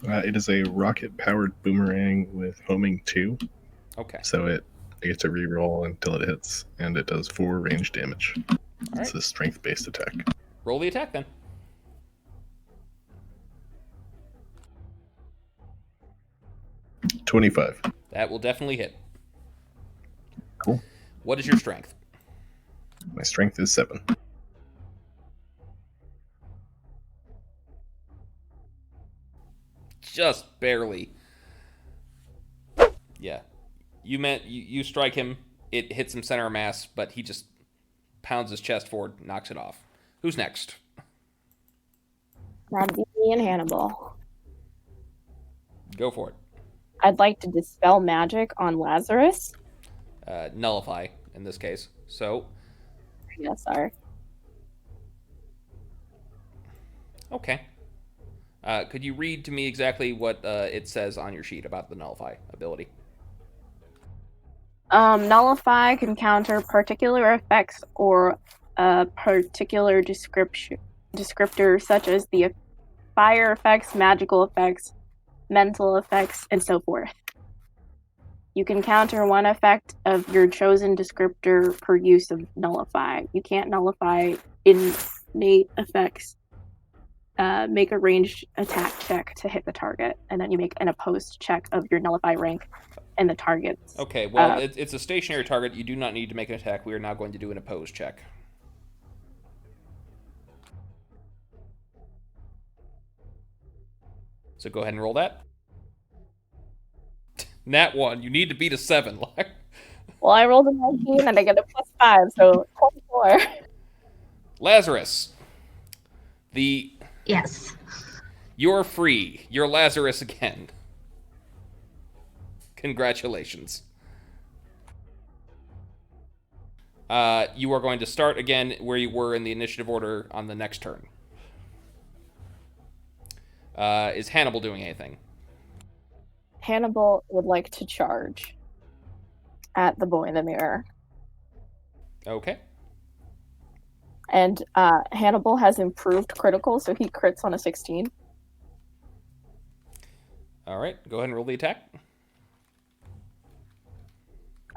It is a rocket-powered boomerang with homing 2. Okay. So I get to reroll until it hits, and it does 4 range damage. It's a strength-based attack. Roll the attack then. $25. That will definitely hit. Cool. What is your strength? My strength is 7. Just barely. Yeah. You strike him, it hits him center of mass, but he just pounds his chest forward, knocks it off. Who's next? That'd be me and Hannibal. Go for it. I'd like to dispel magic on Lazarus. Nullify, in this case. So. Yes, sorry. Okay. Could you read to me exactly what it says on your sheet about the nullify ability? Nullify can counter particular effects or a particular descriptor such as the fire effects, magical effects, mental effects, and so forth. You can counter one effect of your chosen descriptor per use of nullify. You can't nullify innate effects. Make a ranged attack check to hit the target, and then you make an opposed check of your nullify rank and the target's. Okay, well, it's a stationary target. You do not need to make an attack. We are now going to do an opposed check. So go ahead and roll that. Nat 1. You need to beat a 7. Well, I rolled a 19 and I get a +5, so 24. Lazarus. Yes. You're free. You're Lazarus again. Congratulations. You are going to start again where you were in the initiative order on the next turn. Is Hannibal doing anything? Hannibal would like to charge at the boy in the mirror. Okay. And Hannibal has improved critical, so he crits on a 16. All right, go ahead and roll the attack.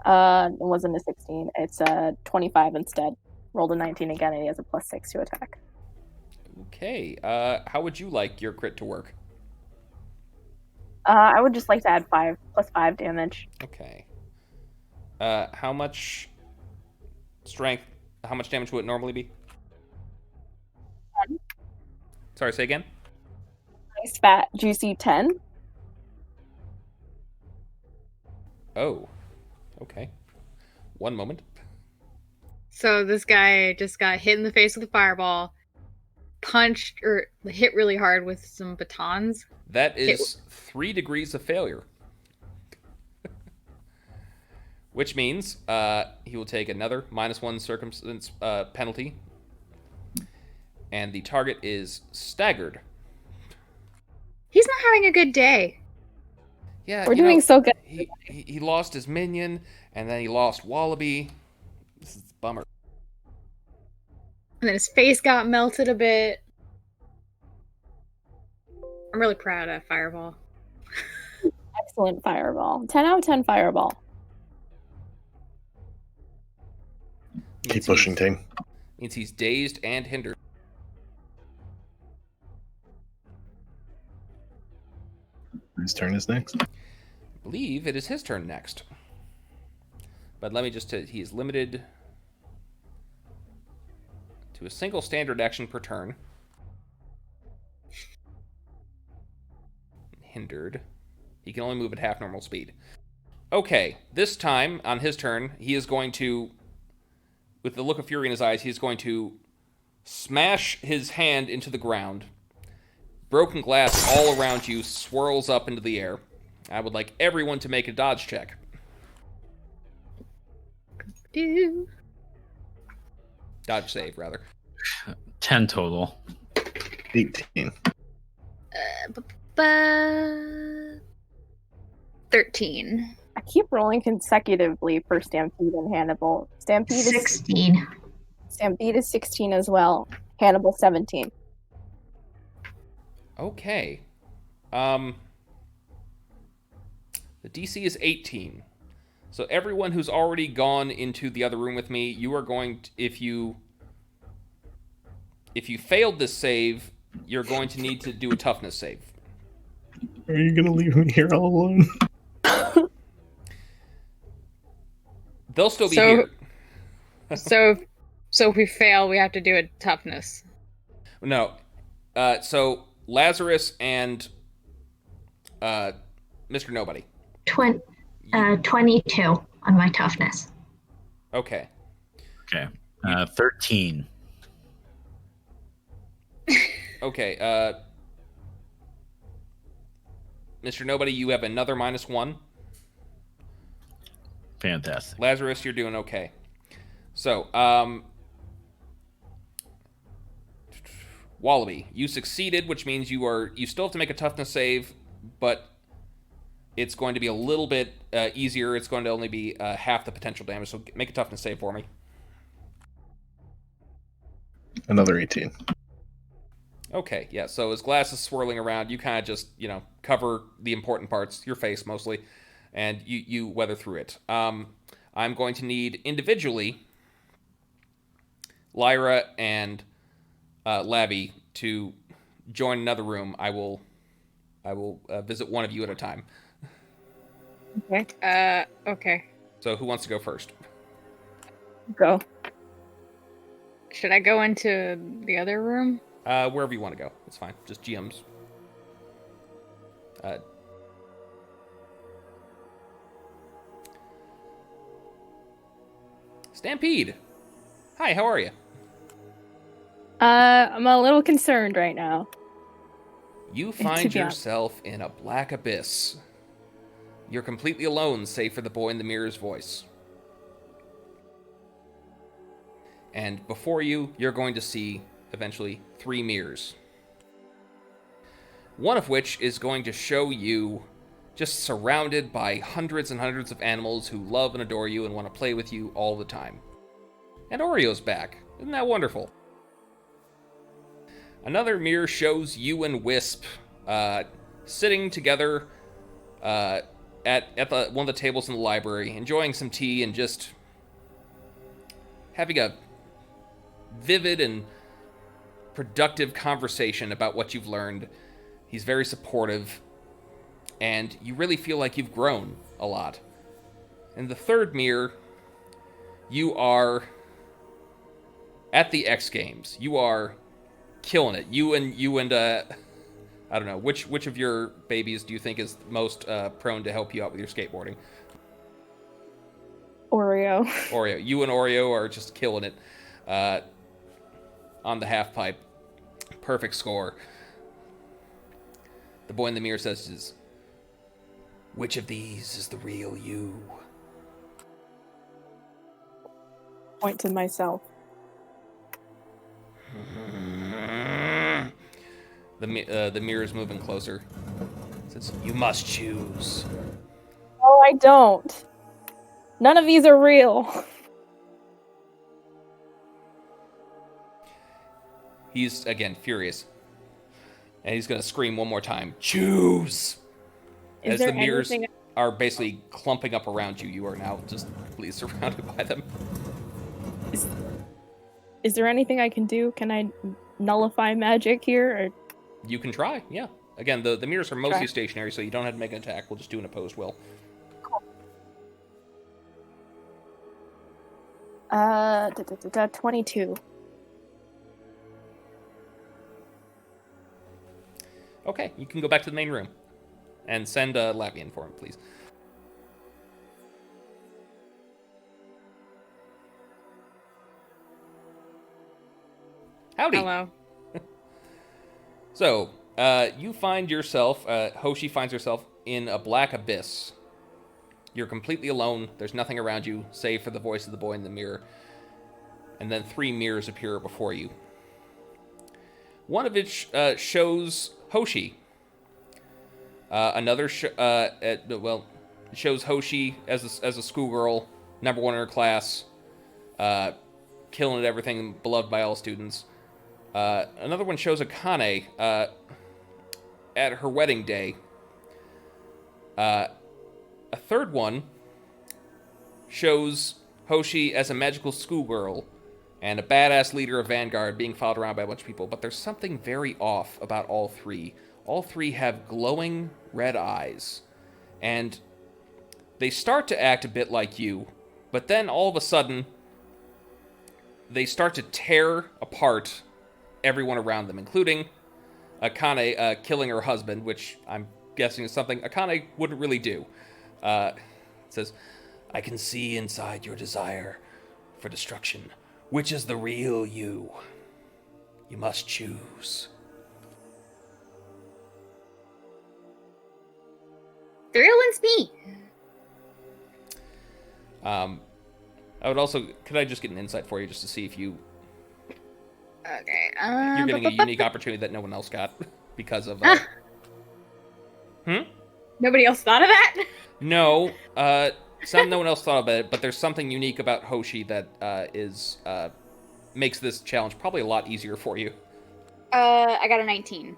It wasn't a 16. It's a 25 instead. Rolled a 19 again, and he has a +6 to attack. Okay. How would you like your crit to work? I would just like to add +5 damage. Okay. How much strength? How much damage would it normally be? 10. Sorry, say again. Nice, fat, juicy 10. Oh. Okay. One moment. So this guy just got hit in the face with a fireball, punched or hit really hard with some batons. That is 3 degrees of failure. Which means he will take another -1 circumstance penalty. And the target is staggered. He's not having a good day. Yeah, We're doing so good. He lost his minion, and then he lost Wallaby. This is a bummer. And then his face got melted a bit. I'm really proud of Fireball. Excellent fireball. 10 out of 10 fireball. Keep pushing, team. Means he's dazed and hindered. Whose turn is next? I believe it is his turn next. But let me just... he is limited to a single standard action per turn. Hindered. He can only move at half normal speed. Okay, this time, on his turn, he is going to... with the look of fury in his eyes, he's going to smash his hand into the ground. Broken glass all around you swirls up into the air. I would like everyone to make a dodge check. Dodge save, rather. 10 total. 18. 13. I keep rolling consecutively for Stampede and Hannibal. Stampede is 16. Stampede is 16 as well. Hannibal 17. Okay. The DC is 18. So everyone who's already gone into the other room with me, you are going to, if you failed this save, you're going to need to do a toughness save. Are you gonna leave me here all alone? They'll still be here. So if we fail, we have to do a toughness. No. So Lazarus and Mr. Nobody. 22 on my toughness. Okay. Okay. 13. Okay. Mr. Nobody, you have another -1. Fantastic. Lazarus, you're doing okay. So, Wallaby, you succeeded, which means you still have to make a toughness save, but it's going to be a little bit easier. It's going to only be half the potential damage, so make a toughness save for me. Another 18. Okay, yeah, so as glass is swirling around, you kind of just, cover the important parts, your face mostly, and you weather through it. I'm going to need individually Lyra and Labby to join another room. I will visit one of you at a time. Okay. Okay. So who wants to go first? Go. Should I go into the other room? Wherever you want to go. It's fine. Just GMs. Stampede. Hi, how are you? I'm a little concerned right now. You find yourself in a black abyss. You're completely alone, save for the boy in the mirror's voice. And before you, you're going to see, eventually, 3 mirrors. One of which is going to show you just surrounded by hundreds and hundreds of animals who love and adore you and want to play with you all the time. And Oreo's back. Isn't that wonderful? Another mirror shows you and Wisp sitting together at one of the tables in the library, enjoying some tea and just having a vivid and productive conversation about what you've learned. He's very supportive, and you really feel like you've grown a lot. In the third mirror, you are at the X Games. You are killing it. You and I don't know, which of your babies do you think is most prone to help you out with your skateboarding? Oreo. Oreo. You and Oreo are just killing it on the half pipe. Perfect score. The boy in the mirror says, "Which of these is the real you?" Point to myself. The mirror's moving closer. It says, "You must choose." No, I don't. None of these are real. He's, again, furious. And he's going to scream one more time, choose! As the mirrors are basically clumping up around you, you are now just completely surrounded by them. Is there anything I can do? Can I nullify magic here? Or? You can try, yeah. Again, the mirrors are mostly stationary, so you don't have to make an attack. We'll just do an opposed will. Cool. 22. Okay, you can go back to the main room. And send Lavian for him, please. Howdy. Hello. So, you find yourself, Hoshi finds herself in a black abyss. You're completely alone. There's nothing around you, save for the voice of the boy in the mirror. And then 3 mirrors appear before you. One of it shows Hoshi. Another shows Hoshi as a schoolgirl, number 1 in her class, killing at everything, beloved by all students. Another one shows Akane at her wedding day. A third one shows Hoshi as a magical schoolgirl and a badass leader of Vanguard being followed around by a bunch of people. But there's something very off about all 3. All 3 have glowing red eyes, and they start to act a bit like you, but then all of a sudden, they start to tear apart everyone around them, including Akane killing her husband, which I'm guessing is something Akane wouldn't really do. It says, I can see inside your desire for destruction. Which is the real you? You must choose. The real one's me. I would also... Could I just get an insight for you just to see if you... Okay. You're getting a unique opportunity that no one else got because of... Nobody else thought of that? No. No one else thought about it, but there's something unique about Hoshi that makes this challenge probably a lot easier for you. I got a 19.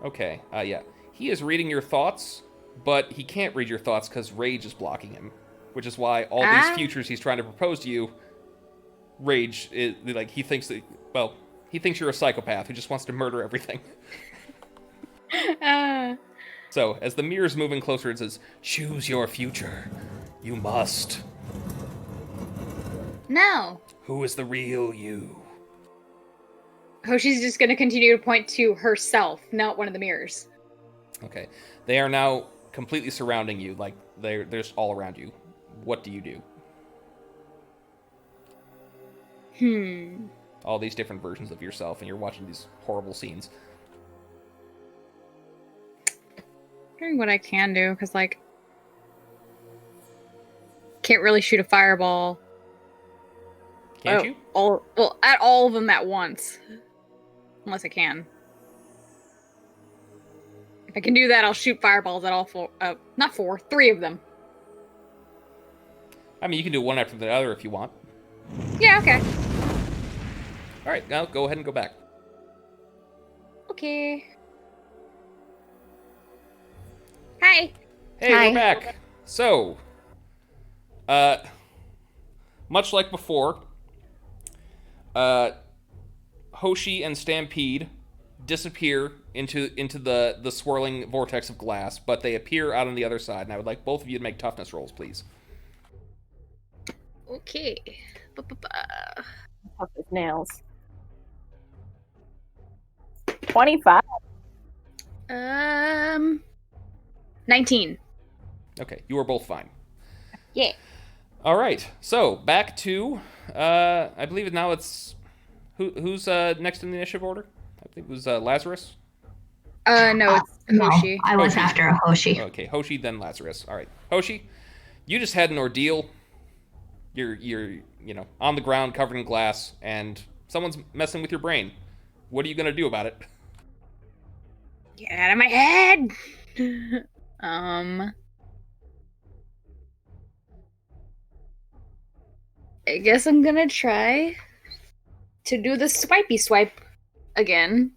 Okay. Yeah. He is reading your thoughts, but he can't read your thoughts because rage is blocking him, which is why all these futures he's trying to propose to you, rage is like he thinks you're a psychopath who just wants to murder everything. So as the mirror's moving closer, it says, "Choose your future. You must." No. Who is the real you? Hoshi's just going to continue to point to herself, not one of the mirrors. Okay. They are now completely surrounding you, like they're just all around you. What do you do? All these different versions of yourself, and you're watching these horrible scenes. Wondering what I can do, because, like, can't really shoot a fireball. Can't you? At all of them at once. Unless I can. If I can do that, I'll shoot fireballs at all 4. Not 4, 3 of them. I mean, you can do one after the other if you want. Yeah, okay. All right, now go ahead and go back. Okay. Hi. Hey, Hi. we're back. So, much like before, Hoshi and Stampede disappear into the swirling vortex of glass, but they appear out on the other side, and I would like both of you to make toughness rolls, please. Okay. Tough as nails. 25. 19. Okay, you are both fine. Yeah. All right, so back to, I believe now it's, who's next in the initiative order? I think it was Lazarus? No, it's Hoshi. No, I was Hoshi. after Hoshi. Okay, Hoshi, then Lazarus. All right, Hoshi, you just had an ordeal. You're on the ground covered in glass, and someone's messing with your brain. What are you gonna do about it? Get out of my head! I guess I'm gonna try to do the swipey swipe again.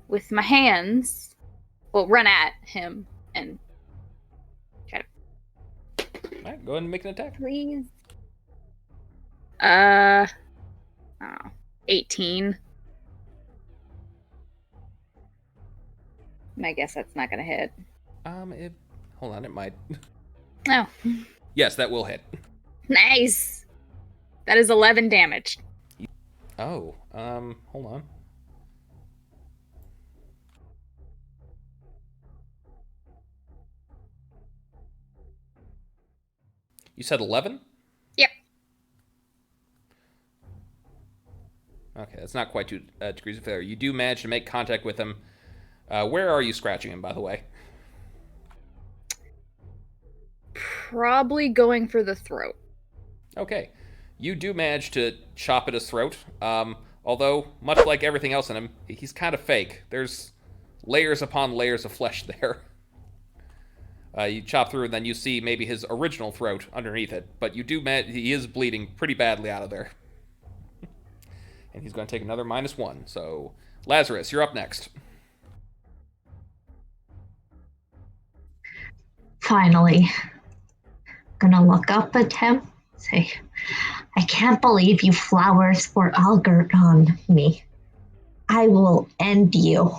with my hands, well, run at him and try to. All right, go ahead and make an attack. Please. 18. I guess that's not gonna hit. Hold on, it might. No. Yes, that will hit. Nice. That is 11 damage. Oh, hold on. You said 11? Yep. Okay, that's not quite 2 degrees of failure. You do manage to make contact with him. Where are you scratching him, by the way? Probably going for the throat. Okay. You do manage to chop at his throat. Although, much like everything else in him, he's kind of fake. There's layers upon layers of flesh there. You chop through, and then you see maybe his original throat underneath it. But you do he is bleeding pretty badly out of there. And he's going to take another -1. So, Lazarus, you're up next. Finally. Gonna look up at him, say, I can't believe you flowers for Algert on me. I will end you.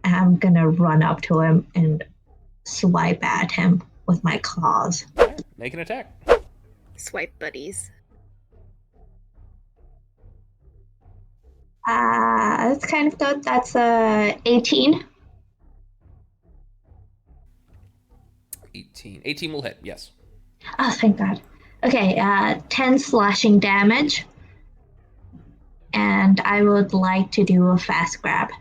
I'm gonna run up to him and swipe at him with my claws. Right, make an attack. Swipe buddies. That's kind of good. That's 18. 18 will hit, yes. Oh, thank God. Okay, 10 slashing damage. And I would like to do a fast grab.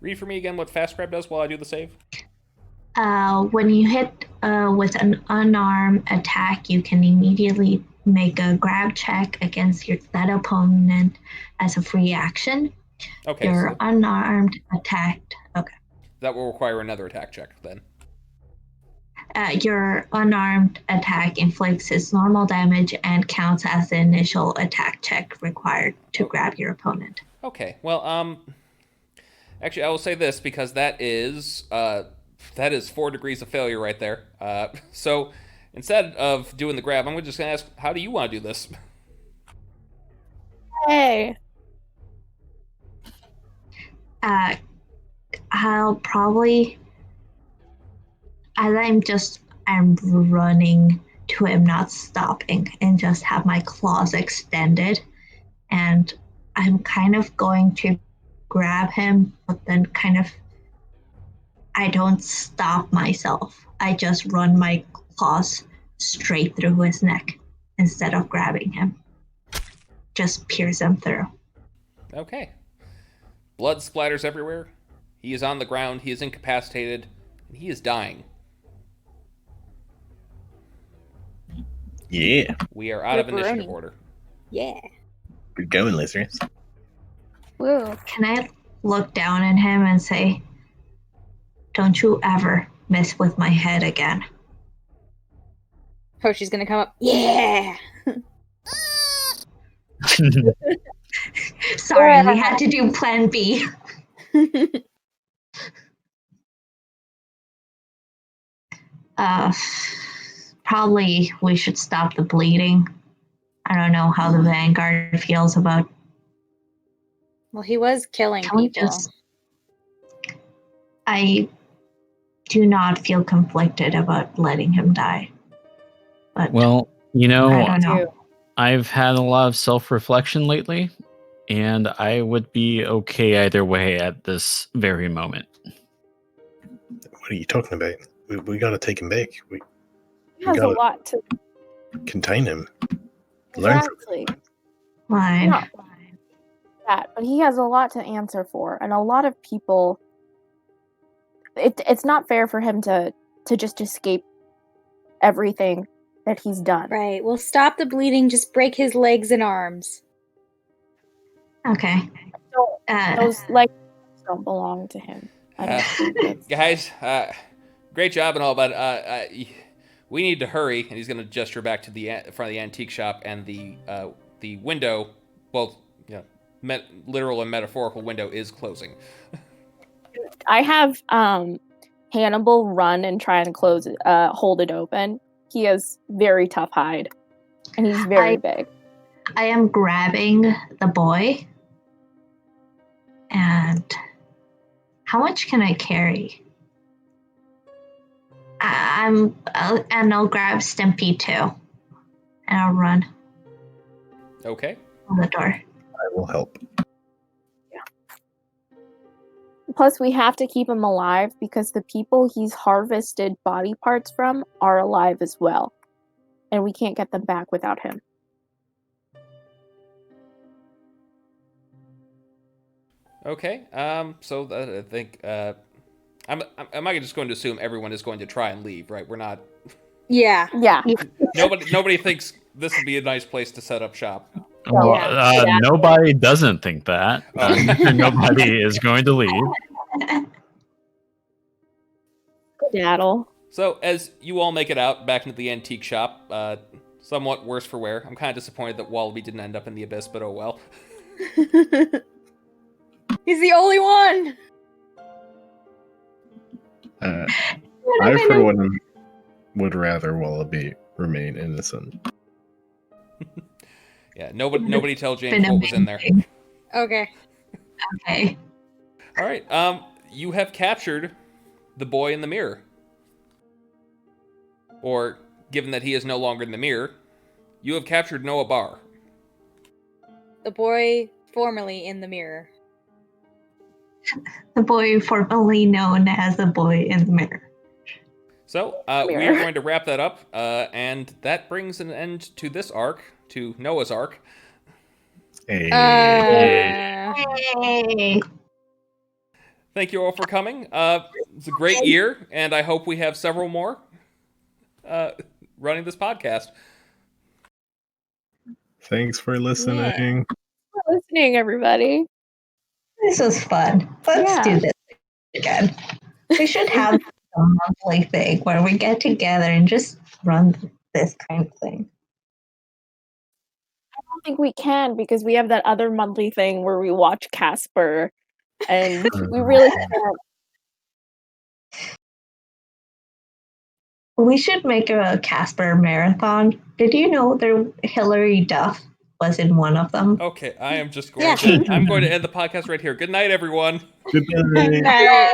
Read for me again what fast grab does while I do the save. When you hit with an unarmed attack, you can immediately make a grab check against that opponent as a free action. Okay. Your So unarmed attack. Okay. that will require another attack check then. Your unarmed attack inflicts its normal damage and counts as the initial attack check required to grab your opponent. Okay. Well, actually, I will say this because that is 4 degrees of failure right there. So instead of doing the grab, I'm just going to ask, how do you want to do this? Hey. I'll probably, as I'm running to him, not stopping, and just have my claws extended, and I'm kind of going to grab him, but then I don't stop myself. I just run my claws straight through his neck instead of grabbing him. Just pierce him through. Okay. Blood splatters everywhere. He is on the ground. He is incapacitated. And he is dying. Yeah. We are out of initiative order. Yeah. Good going, Lazarus. Woo. Can I look down at him and say, don't you ever mess with my head again? Hoshi's gonna come up. Yeah! Sorry, we had to do plan B. Probably we should stop the bleeding. I don't know how the Vanguard feels about. Well, he was killing Can we people. I do not feel conflicted about letting him die. But Well, I don't know. Too. I've had a lot of self-reflection lately, and I would be okay either way at this very moment. What are you talking about? We got to take him back. We He has a gotta lot to contain him. Learn from exactly. Fine. Not that, but he has a lot to answer for, and a lot of people. It's not fair for him to just escape everything that he's done. Right. Well, stop the bleeding. Just break his legs and arms. Okay. So, those legs don't belong to him. I don't think that's... Guys, great job and all, but we need to hurry. And he's going to gesture back to the front of the antique shop, and the window, both literal and metaphorical window, is closing. I have Hannibal run and try and close it, hold it open. He has very tough hide, and he's very big. I am grabbing the boy, and how much can I carry? And I'll grab Stampede too, and I'll run. Okay. On the door. I will help. Plus, we have to keep him alive because the people he's harvested body parts from are alive as well. And we can't get them back without him. Okay. So I think I'm just going to assume everyone is going to try and leave, right? We're not. Yeah. Yeah. Nobody thinks this would be a nice place to set up shop. Well, nobody doesn't think that. Nobody is going to leave. Daddle. So, as you all make it out back into the antique shop, somewhat worse for wear. I'm kind of disappointed that Wallaby didn't end up in the abyss, but oh well. He's the only one! I, for one, would rather Wallaby remain innocent. Yeah, nobody tell James what was in there. Okay. Okay. All right, you have captured the boy in the mirror. Or, given that he is no longer in the mirror, you have captured Noah Barr. The boy formerly in the mirror. The boy formerly known as the boy in the mirror. So, we are going to wrap that up, and that brings an end to this arc, to Noah's arc. Hey. Thank you all for coming. It's a great year, and I hope we have several more running this podcast. Thanks for listening. Yeah. Thanks for listening, everybody. This was fun. Let's do this again. We should have a monthly thing where we get together and just run this kind of thing. I don't think we can because we have that other monthly thing where we watch Casper, and we really can't. We should make a Casper marathon. Did you know Hillary Duff was in one of them? Okay, I am just going to... I'm going to end the podcast right here. Good night, everyone. Good night. Good night.